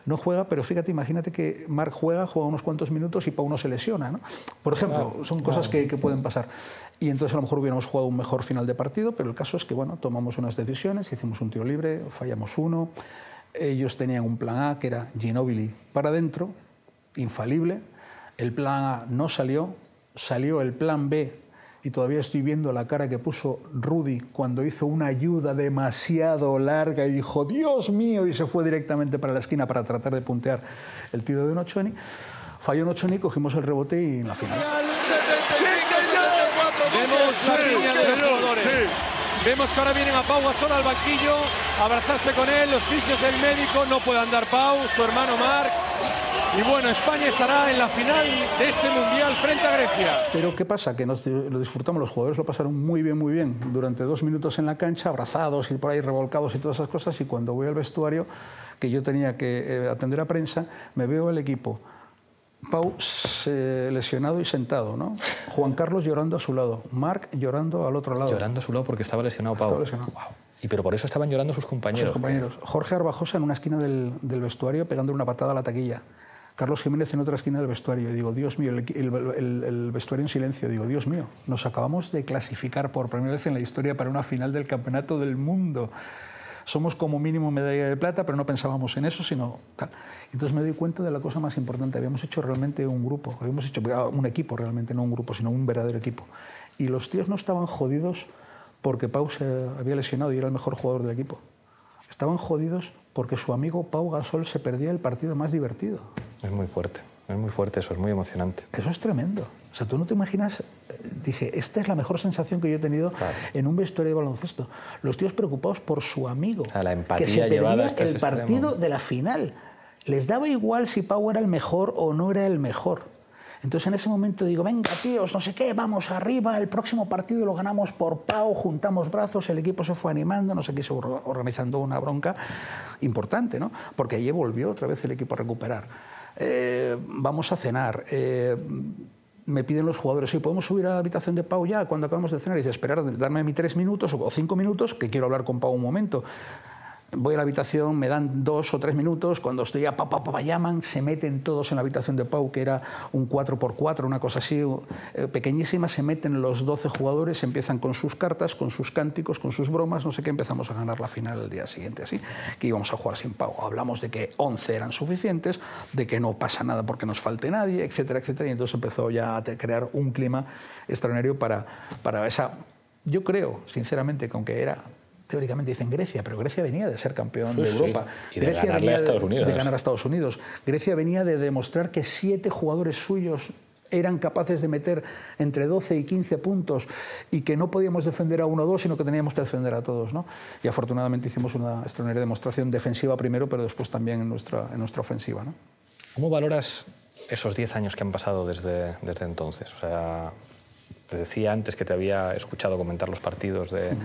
No juega, pero fíjate, imagínate que Marc juega unos cuantos minutos y Pau no se lesiona, ¿no? Por ejemplo, son cosas que pueden pasar. Y entonces a lo mejor hubiéramos jugado un mejor final de partido, pero el caso es que, bueno, tomamos unas decisiones, hicimos un tiro libre, fallamos uno, ellos tenían un plan A que era Ginóbili para adentro, infalible, el plan A no salió, salió el plan B. Y todavía estoy viendo la cara que puso Rudy cuando hizo una ayuda demasiado larga y dijo, Dios mío, y se fue directamente para la esquina para tratar de puntear el tiro de Nocioni. Falló Nocioni, cogimos el rebote y en la final. Vemos la línea de los jugadores. Vemos que ahora vienen a Pau Gasol al banquillo, a abrazarse con él, los fisios del médico, no puede andar Pau, su hermano Marc. Y bueno, España estará en la final de este Mundial frente a Grecia. Pero ¿qué pasa? Que lo disfrutamos, los jugadores lo pasaron muy bien, durante 2 minutos en la cancha, abrazados y por ahí revolcados y todas esas cosas, y cuando voy al vestuario, que yo tenía que atender a prensa, me veo el equipo. Pau lesionado y sentado, ¿no? Juan Carlos llorando a su lado, Marc llorando al otro lado. Llorando a su lado porque estaba lesionado Pau. Estaba lesionado. Wow. Y pero por eso estaban llorando sus compañeros. Sus compañeros. Jorge Arbajosa en una esquina del vestuario pegándole una patada a la taquilla. Carlos Jiménez en otra esquina del vestuario. Y digo, Dios mío, el vestuario en silencio. Digo, Dios mío, nos acabamos de clasificar por primera vez en la historia para una final del Campeonato del Mundo. Somos como mínimo medalla de plata, pero no pensábamos en eso, sino tal. Entonces me doy cuenta de la cosa más importante. Habíamos hecho realmente un grupo, habíamos hecho un equipo realmente, no un grupo, sino un verdadero equipo. Y los tíos no estaban jodidos porque Pau se había lesionado y era el mejor jugador del equipo. Estaban jodidos porque su amigo Pau Gasol se perdía el partido más divertido. Es muy fuerte eso, es muy emocionante. Eso es tremendo. O sea, tú no te imaginas, dije, esta es la mejor sensación que yo he tenido en un vestuario de baloncesto. Los tíos preocupados por su amigo, la empatía que se llevada perdía el partido de la final. Les daba igual si Pau era el mejor o no era el mejor. Entonces en ese momento digo, venga tíos, no sé qué, vamos arriba, el próximo partido lo ganamos por Pau, juntamos brazos, el equipo se fue animando, no sé qué, se organizando una bronca importante, ¿no? Porque allí volvió otra vez el equipo a recuperar. Vamos a cenar. me piden los jugadores, ¿podemos subir a la habitación de Pau ya cuando acabamos de cenar? Y dice, esperar, darme a mí 3 minutos o 5 minutos, que quiero hablar con Pau un momento. Voy a la habitación, me dan 2 o 3 minutos, cuando estoy a llaman, se meten todos en la habitación de Pau, que era un 4x4, una cosa así pequeñísima, se meten los 12 jugadores, empiezan con sus cartas, con sus cánticos, con sus bromas, no sé qué, empezamos a ganar la final el día siguiente, así, que íbamos a jugar sin Pau. Hablamos de que 11 eran suficientes, de que no pasa nada porque nos falte nadie, etcétera, etcétera, y entonces empezó ya a crear un clima extraordinario para esa... Yo creo, sinceramente, que aunque era... Teóricamente dicen Grecia, pero Grecia venía de ser campeón de Europa. Y de Grecia ganarle venía a Estados Unidos. de ganar a Estados Unidos. Grecia venía de demostrar que 7 jugadores suyos eran capaces de meter entre 12 y 15 puntos y que no podíamos defender a 1 o 2, sino que teníamos que defender a todos, ¿no? Y afortunadamente hicimos una extraordinaria demostración defensiva primero, pero después también en nuestra ofensiva, ¿no? ¿Cómo valoras esos 10 años que han pasado desde entonces? O sea, te decía antes que te había escuchado comentar los partidos de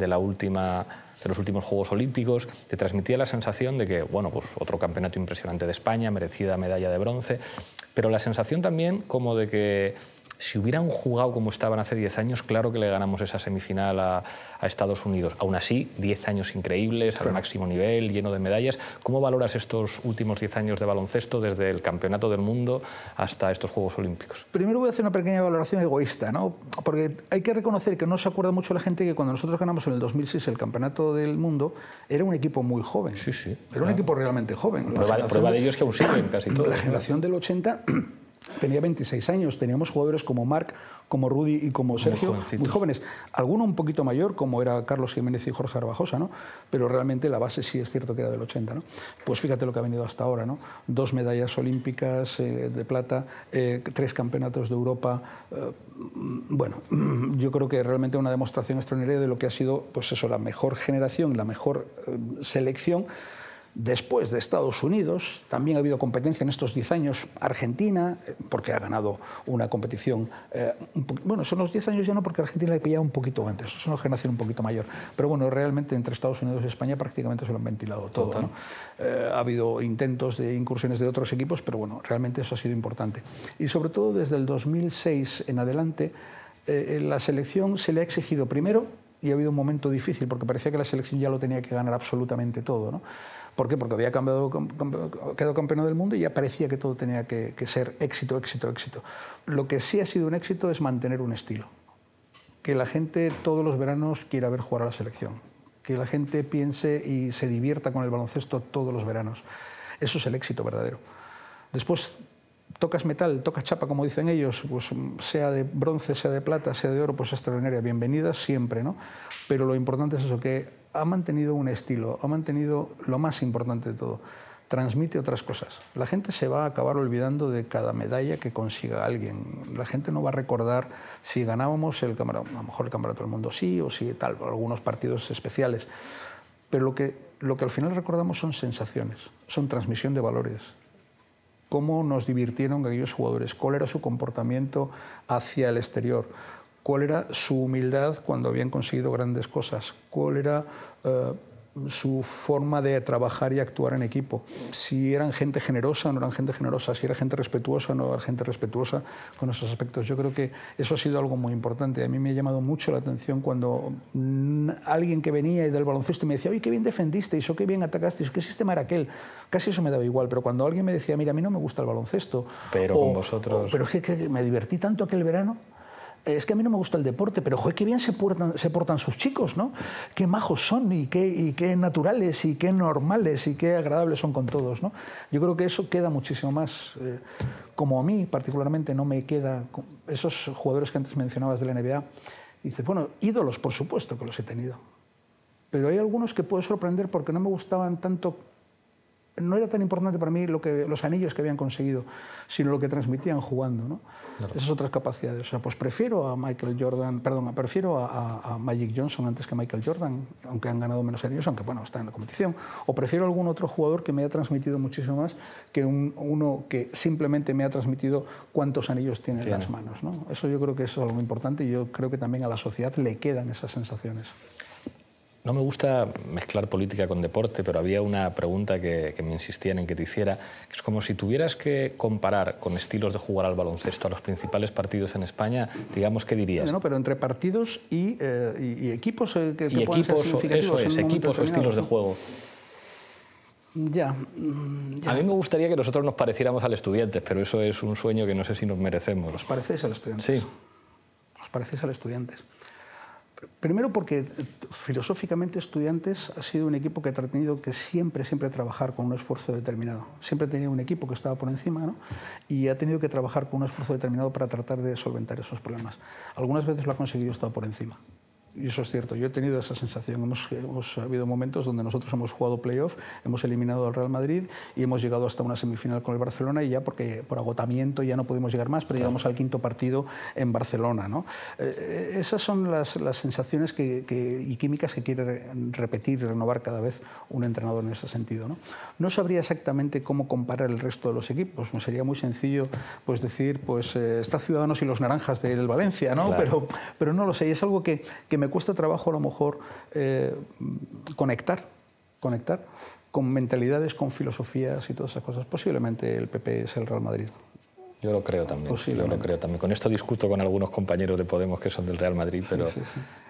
los últimos Juegos Olímpicos. Te transmitía la sensación de que, bueno, pues otro campeonato impresionante de España, merecida medalla de bronce, pero la sensación también como de que si hubieran jugado como estaban hace 10 años, claro que le ganamos esa semifinal a Estados Unidos. Aún así, 10 años increíbles, al máximo nivel, lleno de medallas. ¿Cómo valoras estos últimos 10 años de baloncesto, desde el Campeonato del Mundo hasta estos Juegos Olímpicos? Primero voy a hacer una pequeña valoración egoísta, ¿no? Porque hay que reconocer que no se acuerda mucho la gente que cuando nosotros ganamos en el 2006 el Campeonato del Mundo, era un equipo muy joven. Sí, sí. Era un equipo realmente joven. Prueba de ello es que aún siguen casi todos. La generación del 80... tenía 26 años, teníamos jugadores como Marc, como Rudy y como Sergio, muy jóvenes. Alguno un poquito mayor, como era Carlos Jiménez y Jorge Arbajosa, ¿no? Pero realmente la base sí es cierto que era del 80, ¿no? Pues fíjate lo que ha venido hasta ahora, ¿no? 2 medallas olímpicas de plata, 3 campeonatos de Europa. Bueno, yo creo que realmente una demostración extraordinaria de lo que ha sido, pues eso, la mejor generación, la mejor selección. Después de Estados Unidos, también ha habido competencia en estos 10 años. Argentina, porque ha ganado una competición... bueno, son los 10 años ya no, porque Argentina le pillaba un poquito antes, es una generación un poquito mayor. Pero bueno, realmente entre Estados Unidos y España prácticamente se lo han ventilado todo, ¿no? Ha habido intentos de incursiones de otros equipos, pero bueno, realmente eso ha sido importante. Y sobre todo desde el 2006 en adelante, la selección se le ha exigido primero, y ha habido un momento difícil, porque parecía que la selección ya lo tenía que ganar absolutamente todo, ¿no? ¿Por qué? Porque había quedado campeón del mundo y ya parecía que todo tenía que ser éxito, éxito, éxito. Lo que sí ha sido un éxito es mantener un estilo. Que la gente todos los veranos quiera ver jugar a la selección. Que la gente piense y se divierta con el baloncesto todos los veranos. Eso es el éxito verdadero. Después, tocas metal, tocas chapa, como dicen ellos, pues sea de bronce, sea de plata, sea de oro, pues extraordinaria, bienvenida siempre, ¿no? Pero lo importante es eso, que ha mantenido un estilo, ha mantenido lo más importante de todo, transmite otras cosas. La gente se va a acabar olvidando de cada medalla que consiga alguien. La gente no va a recordar si ganábamos el campeonato, a lo mejor el campeonato del mundo sí, o si tal, algunos partidos especiales. Pero lo que al final recordamos son sensaciones, son transmisión de valores. Cómo nos divirtieron aquellos jugadores, cuál era su comportamiento hacia el exterior, cuál era su humildad cuando habían conseguido grandes cosas, cuál era su forma de trabajar y actuar en equipo, si eran gente generosa o no eran gente generosa, si era gente respetuosa o no era gente respetuosa con esos aspectos. Yo creo que eso ha sido algo muy importante. A mí me ha llamado mucho la atención cuando alguien que venía del baloncesto me decía, oye, qué bien defendisteis, o qué bien atacasteis, qué sistema era aquel. Casi eso me daba igual, pero cuando alguien me decía, mira, a mí no me gusta el baloncesto, pero con vosotros... pero es que me divertí tanto aquel verano. Es que a mí no me gusta el deporte, pero joder, qué bien se portan sus chicos, ¿no? Qué majos son y qué naturales y qué normales y qué agradables son con todos, ¿no? Yo creo que eso queda muchísimo más. Como a mí particularmente no me queda esos jugadores que antes mencionabas de la NBA. Y dices, bueno, ídolos por supuesto que los he tenido, pero hay algunos que puedo sorprender porque no me gustaban tanto. No era tan importante para mí los anillos que habían conseguido, sino lo que transmitían jugando, ¿no? Claro. Esas otras capacidades. O sea, pues prefiero a Magic Johnson antes que a Michael Jordan, aunque han ganado menos anillos, aunque bueno, está en la competición. O prefiero a algún otro jugador que me ha transmitido muchísimo más que uno que simplemente me ha transmitido cuántos anillos tiene en las manos, ¿no? Eso yo creo que es algo importante y yo creo que también a la sociedad le quedan esas sensaciones. No me gusta mezclar política con deporte, pero había una pregunta que me insistían en que te hiciera, que es como si tuvieras que comparar con estilos de jugar al baloncesto a los principales partidos en España, digamos, ¿qué dirías? No, pero entre partidos y equipos que y puedan ser significativos. Eso es, equipos o estilos de juego. Ya. A mí me gustaría que nosotros nos pareciéramos al Estudiantes, pero eso es un sueño que no sé si nos merecemos. ¿Os parecéis al Estudiantes? Sí. ¿Os parecéis al Estudiantes? Primero porque filosóficamente Estudiantes ha sido un equipo que ha tenido que siempre trabajar con un esfuerzo determinado. Siempre ha tenido un equipo que estaba por encima, ¿no? Y ha tenido que trabajar con un esfuerzo determinado para tratar de solventar esos problemas. Algunas veces lo ha conseguido estar por encima. Y eso es cierto, yo he tenido esa sensación. Hemos habido momentos donde nosotros hemos jugado playoff, hemos eliminado al Real Madrid y hemos llegado hasta una semifinal con el Barcelona y ya porque por agotamiento ya no pudimos llegar más, pero llegamos al quinto partido en Barcelona, ¿no? Esas son las sensaciones y químicas que quiere repetir y renovar cada vez un entrenador en ese sentido, ¿no? No sabría exactamente cómo comparar el resto de los equipos. Me sería muy sencillo pues, decir, pues está Ciudadanos y los Naranjas del Valencia, ¿no? Claro. Pero no lo sé, es algo que me cuesta trabajo a lo mejor conectar con mentalidades, con filosofías y todas esas cosas. Posiblemente el PP es el Real Madrid. Yo lo creo también. Yo lo creo también. Con esto discuto con algunos compañeros de Podemos que son del Real Madrid, pero,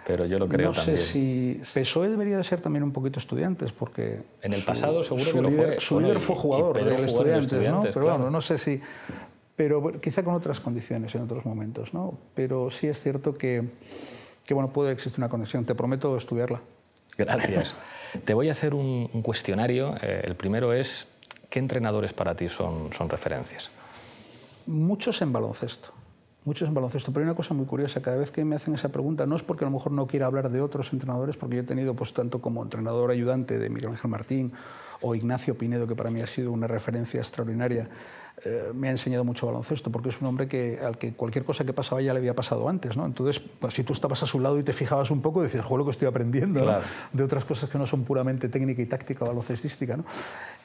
pero yo lo creo también. No sé si PSOE debería de ser también un poquito Estudiantes, porque en el pasado seguro que lo fue. Su líder fue jugador del Estudiantes, ¿no? Pero claro. bueno, no sé si... Pero quizá con otras condiciones en otros momentos, ¿no? Pero sí es cierto que bueno, puede existir una conexión. Te prometo estudiarla. Gracias. Te voy a hacer un cuestionario. El primero es, ¿qué entrenadores para ti son referencias? Muchos en baloncesto. Muchos en baloncesto. Pero hay una cosa muy curiosa. Cada vez que me hacen esa pregunta, no es porque a lo mejor no quiera hablar de otros entrenadores, porque yo he tenido pues, tanto como entrenador ayudante de Miguel Ángel Martín o Ignacio Pinedo, que para mí ha sido una referencia extraordinaria, me ha enseñado mucho baloncesto, porque es un hombre al que cualquier cosa que pasaba ya le había pasado antes, ¿no? Entonces, pues, si tú estabas a su lado y te fijabas un poco, decías, joder, lo que estoy aprendiendo, claro, ¿no? De otras cosas que no son puramente técnica y táctica baloncestística, ¿no?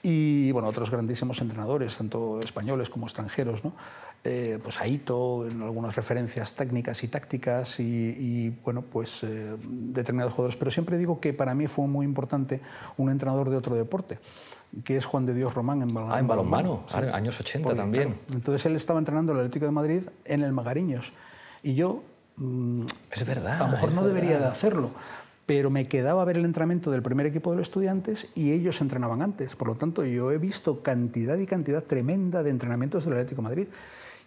Y, bueno, otros grandísimos entrenadores, tanto españoles como extranjeros, ¿no? Pues Aito, en algunas referencias técnicas y tácticas y bueno, pues determinados jugadores. Pero siempre digo que para mí fue muy importante un entrenador de otro deporte, que es Juan de Dios Román en balonmano. En balonmano, sí. Años 80 porque, también. Claro, entonces él estaba entrenando el Atlético de Madrid en el Magariños y yo es verdad, a lo mejor no debería de hacerlo, pero me quedaba a ver el entrenamiento del primer equipo de los Estudiantes y ellos entrenaban antes. Por lo tanto, yo he visto cantidad y cantidad tremenda de entrenamientos del Atlético de Madrid.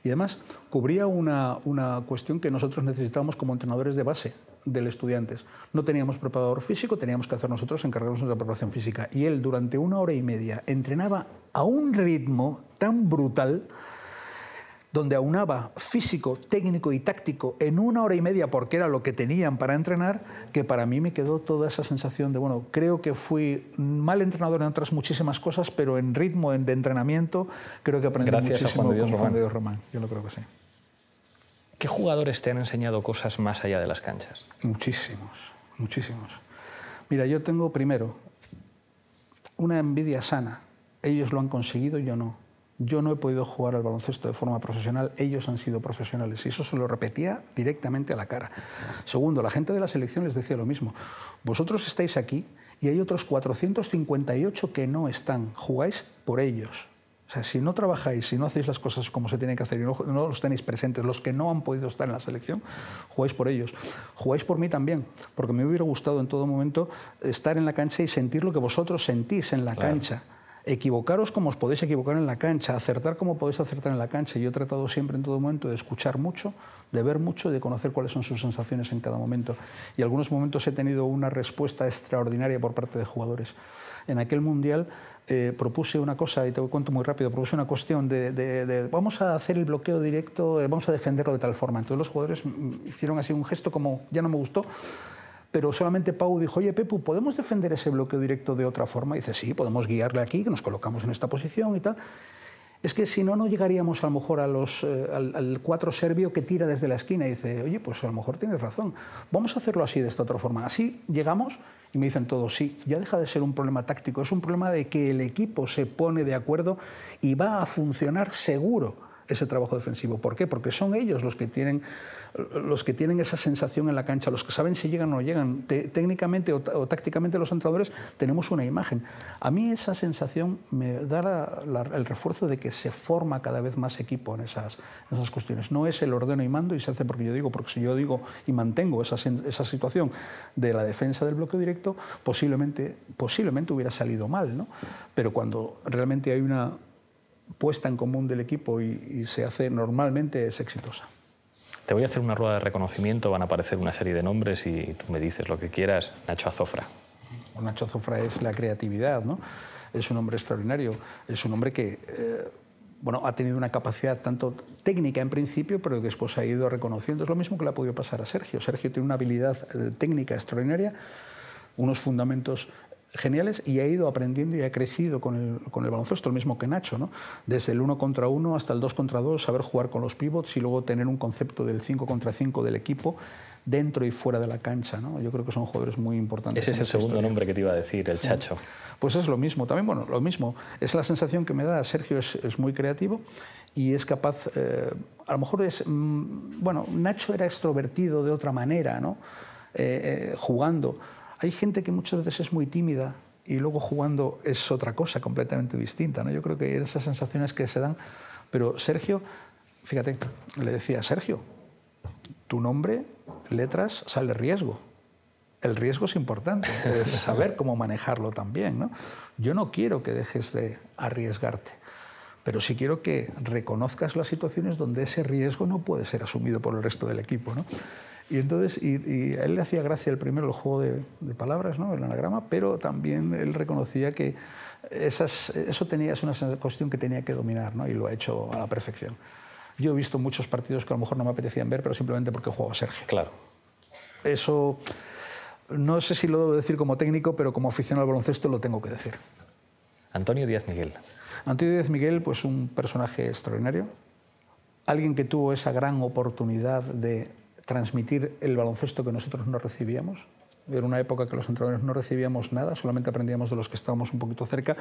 Y además cubría una cuestión que nosotros necesitábamos como entrenadores de base del Estudiantes. No teníamos preparador físico, teníamos que hacer nosotros, encargarnos de la preparación física. Y él durante 1 hora y media entrenaba a un ritmo tan brutal, donde aunaba físico, técnico y táctico en 1 hora y media, porque era lo que tenían para entrenar, que para mí me quedó toda esa sensación de, bueno, creo que fui mal entrenador en otras muchísimas cosas, pero en ritmo de entrenamiento creo que aprendí muchísimo con Juan de Dios Román. Yo lo creo que sí. ¿Qué jugadores te han enseñado cosas más allá de las canchas? Muchísimos, muchísimos. Mira, yo tengo primero una envidia sana. Ellos lo han conseguido, yo no. Yo no he podido jugar al baloncesto de forma profesional, ellos han sido profesionales y eso se lo repetía directamente a la cara. Segundo, la gente de la selección les decía lo mismo. Vosotros estáis aquí y hay otros 458 que no están, jugáis por ellos. O sea, si no trabajáis, si no hacéis las cosas como se tienen que hacer y no los tenéis presentes, los que no han podido estar en la selección, jugáis por ellos. Jugáis por mí también, porque me hubiera gustado en todo momento estar en la cancha y sentir lo que vosotros sentís en la cancha. Equivocaros como os podéis equivocar en la cancha, acertar como podéis acertar en la cancha. Yo he tratado siempre en todo momento de escuchar mucho, de ver mucho, de conocer cuáles son sus sensaciones en cada momento. Y en algunos momentos he tenido una respuesta extraordinaria por parte de jugadores. En aquel Mundial propuse una cosa, y te cuento muy rápido, propuse una cuestión de vamos a hacer el bloqueo directo, vamos a defenderlo de tal forma. Entonces los jugadores hicieron así un gesto como, ya no me gustó, pero solamente Pau dijo, oye, Pepu, ¿podemos defender ese bloqueo directo de otra forma? Y dice, sí, podemos guiarle aquí, que nos colocamos en esta posición y tal. Es que si no, no llegaríamos a lo mejor al 4 serbio que tira desde la esquina y dice, oye, pues a lo mejor tienes razón, vamos a hacerlo así, de esta otra forma. Así llegamos y me dicen todos, sí, ya deja de ser un problema táctico, es un problema de que el equipo se pone de acuerdo y va a funcionar seguro ese trabajo defensivo. ¿Por qué? Porque son ellos los que tienen esa sensación en la cancha, los que saben si llegan o no llegan. Técnicamente o tácticamente los entrenadores tenemos una imagen. A mí esa sensación me da el refuerzo de que se forma cada vez más equipo en esas cuestiones. No es el ordeno y mando y se hace porque si yo digo y mantengo esa situación de la defensa del bloqueo directo, posiblemente hubiera salido mal, ¿no? Pero cuando realmente hay una puesta en común del equipo y se hace, normalmente es exitosa. Te voy a hacer una rueda de reconocimiento, van a aparecer una serie de nombres y tú me dices lo que quieras. Nacho Azofra. Nacho Azofra es la creatividad, ¿no? Es un hombre extraordinario, es un hombre que ha tenido una capacidad tanto técnica en principio, pero que después ha ido reconociendo. Es lo mismo que le ha podido pasar a Sergio. Sergio tiene una habilidad técnica extraordinaria, unos fundamentos geniales, y ha ido aprendiendo y ha crecido con el baloncesto, el mismo que Nacho, ¿no? Desde el 1 contra 1 hasta el 2 contra 2, saber jugar con los pivots y luego tener un concepto del 5 contra 5 del equipo dentro y fuera de la cancha, ¿no? Yo creo que son jugadores muy importantes. Ese es el segundo nombre que te iba a decir, el Chacho. Pues es lo mismo, también, lo mismo. Es la sensación que me da. Sergio es muy creativo y es capaz, a lo mejor Nacho era extrovertido de otra manera, ¿no? Jugando. Hay gente que muchas veces es muy tímida y luego jugando es otra cosa completamente distinta, ¿no? Yo creo que esas sensaciones que se dan. Pero Sergio, fíjate, le decía, Sergio, tu nombre, letras, sale riesgo. El riesgo es importante, es saber cómo manejarlo también, ¿no? Yo no quiero que dejes de arriesgarte, pero sí quiero que reconozcas las situaciones donde ese riesgo no puede ser asumido por el resto del equipo, ¿no? Y entonces, y a él le hacía gracia el juego de palabras, ¿no? El anagrama, pero también él reconocía que es una cuestión que tenía que dominar, ¿no? Y lo ha hecho a la perfección. Yo he visto muchos partidos que a lo mejor no me apetecían ver, pero simplemente porque jugaba Sergio. Claro. Eso, no sé si lo debo decir como técnico, pero como aficionado al baloncesto lo tengo que decir. Antonio Díaz Miguel. Antonio Díaz Miguel, pues un personaje extraordinario, alguien que tuvo esa gran oportunidad de transmitir el baloncesto que nosotros no recibíamos. Era una época que los entrenadores no recibíamos nada, solamente aprendíamos de los que estábamos un poquito cerca,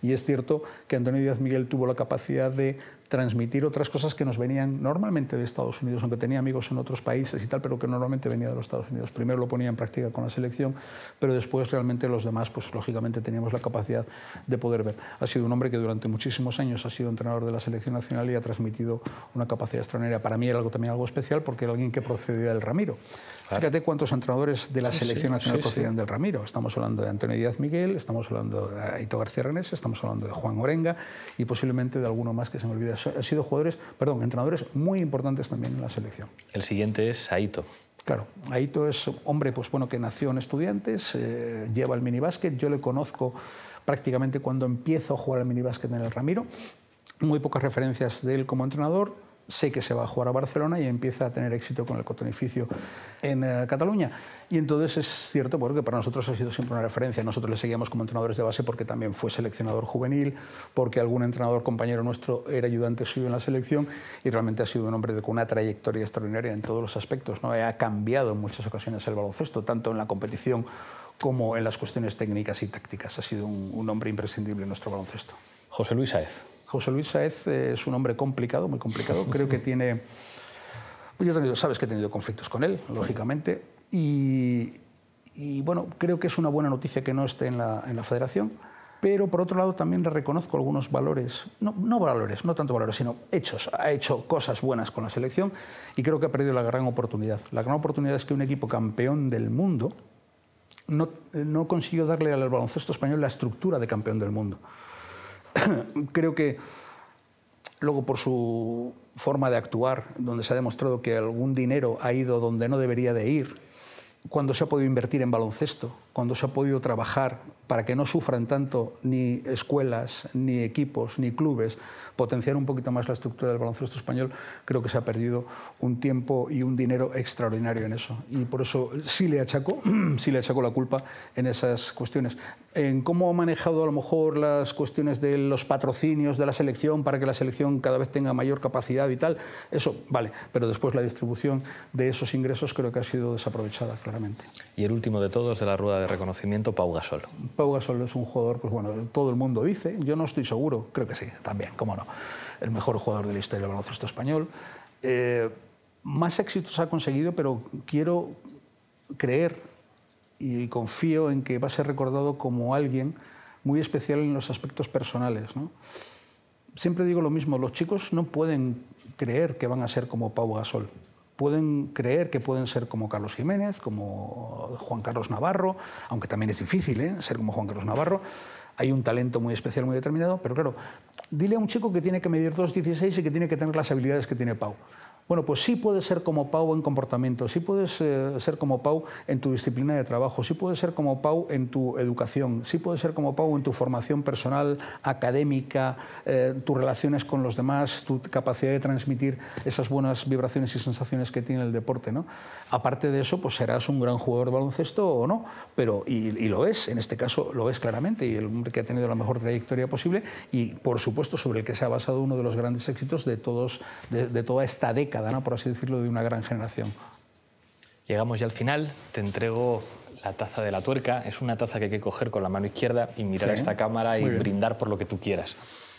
y es cierto que Antonio Díaz Miguel tuvo la capacidad de transmitir otras cosas que nos venían normalmente de Estados Unidos, aunque tenía amigos en otros países y tal, pero que normalmente venía de los Estados Unidos. Primero lo ponía en práctica con la selección, pero después realmente los demás, pues lógicamente teníamos la capacidad de poder ver. Ha sido un hombre que durante muchísimos años ha sido entrenador de la selección nacional y ha transmitido una capacidad extraordinaria. Para mí era también algo especial porque era alguien que procedía del Ramiro. Claro. Fíjate cuántos entrenadores de la selección nacional procedían del Ramiro. Estamos hablando de Antonio Díaz Miguel, estamos hablando de Aito García Renés, estamos hablando de Juan Orenga y posiblemente de alguno más que se me olvida. Han sido entrenadores muy importantes también en la selección. El siguiente es Aito. Claro, Aito es hombre que nació en Estudiantes, lleva el minibásquet. Yo le conozco prácticamente cuando empiezo a jugar al minibásquet en el Ramiro. Muy pocas referencias de él como entrenador. Sé que se va a jugar a Barcelona y empieza a tener éxito con el Cotonificio en Cataluña. Y entonces es cierto porque para nosotros ha sido siempre una referencia. Nosotros le seguíamos como entrenadores de base porque también fue seleccionador juvenil, porque algún entrenador compañero nuestro era ayudante suyo en la selección y realmente ha sido un hombre con una trayectoria extraordinaria en todos los aspectos, ¿no? Ha cambiado en muchas ocasiones el baloncesto, tanto en la competición como en las cuestiones técnicas y tácticas. Ha sido un hombre imprescindible en nuestro baloncesto. José Luis Sáez. José Luis Sáez es un hombre complicado, muy complicado. Creo que tiene... sabes que he tenido conflictos con él, lógicamente. Y creo que es una buena noticia que no esté en la federación. Pero, por otro lado, también le reconozco algunos valores. No tanto valores, sino hechos. Ha hecho cosas buenas con la selección y creo que ha perdido la gran oportunidad. La gran oportunidad es que un equipo campeón del mundo no consiguió darle al baloncesto español la estructura de campeón del mundo. Creo que luego por su forma de actuar, donde se ha demostrado que algún dinero ha ido donde no debería de ir, cuando se ha podido invertir en baloncesto, cuando se ha podido trabajar para que no sufran tanto ni escuelas, ni equipos, ni clubes, potenciar un poquito más la estructura del baloncesto español, creo que se ha perdido un tiempo y un dinero extraordinario en eso. Y por eso sí le achaco la culpa en esas cuestiones. En cómo ha manejado a lo mejor las cuestiones de los patrocinios de la selección para que la selección cada vez tenga mayor capacidad y tal, eso vale, pero después la distribución de esos ingresos creo que ha sido desaprovechada claramente. Y el último de todos de la rueda de reconocimiento Pau Gasol. Pau Gasol es un jugador, pues bueno, todo el mundo dice, yo no estoy seguro, creo que sí, también, cómo no, el mejor jugador de la historia del baloncesto español. Más éxitos ha conseguido, pero quiero creer y confío en que va a ser recordado como alguien muy especial en los aspectos personales, ¿no? Siempre digo lo mismo, los chicos no pueden creer que van a ser como Pau Gasol. Pueden creer que pueden ser como Carlos Jiménez, como Juan Carlos Navarro, aunque también es difícil ser como Juan Carlos Navarro. Hay un talento muy especial, muy determinado, pero claro, dile a un chico que tiene que medir 2,16 y que tiene que tener las habilidades que tiene Pau. Bueno, pues sí puedes ser como Pau en comportamiento, sí puedes ser como Pau en tu disciplina de trabajo, sí puedes ser como Pau en tu educación, sí puedes ser como Pau en tu formación personal, académica, tus relaciones con los demás, tu capacidad de transmitir esas buenas vibraciones y sensaciones que tiene el deporte, ¿no? Aparte de eso, pues serás un gran jugador de baloncesto o no, pero, y lo es, en este caso lo es claramente, y el hombre que ha tenido la mejor trayectoria posible y, por supuesto, sobre el que se ha basado uno de los grandes éxitos de toda esta década, ¿no? Por así decirlo, de una gran generación. Llegamos ya al final, te entrego la taza de la tuerca. Es una taza que hay que coger con la mano izquierda y mirar a esta cámara y brindar por lo que tú quieras.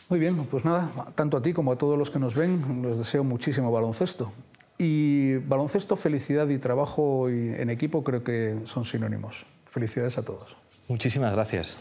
Muy bien, pues nada, tanto a ti como a todos los que nos ven, les deseo muchísimo baloncesto. Y baloncesto, felicidad y trabajo en equipo creo que son sinónimos. Felicidades a todos. Muchísimas gracias.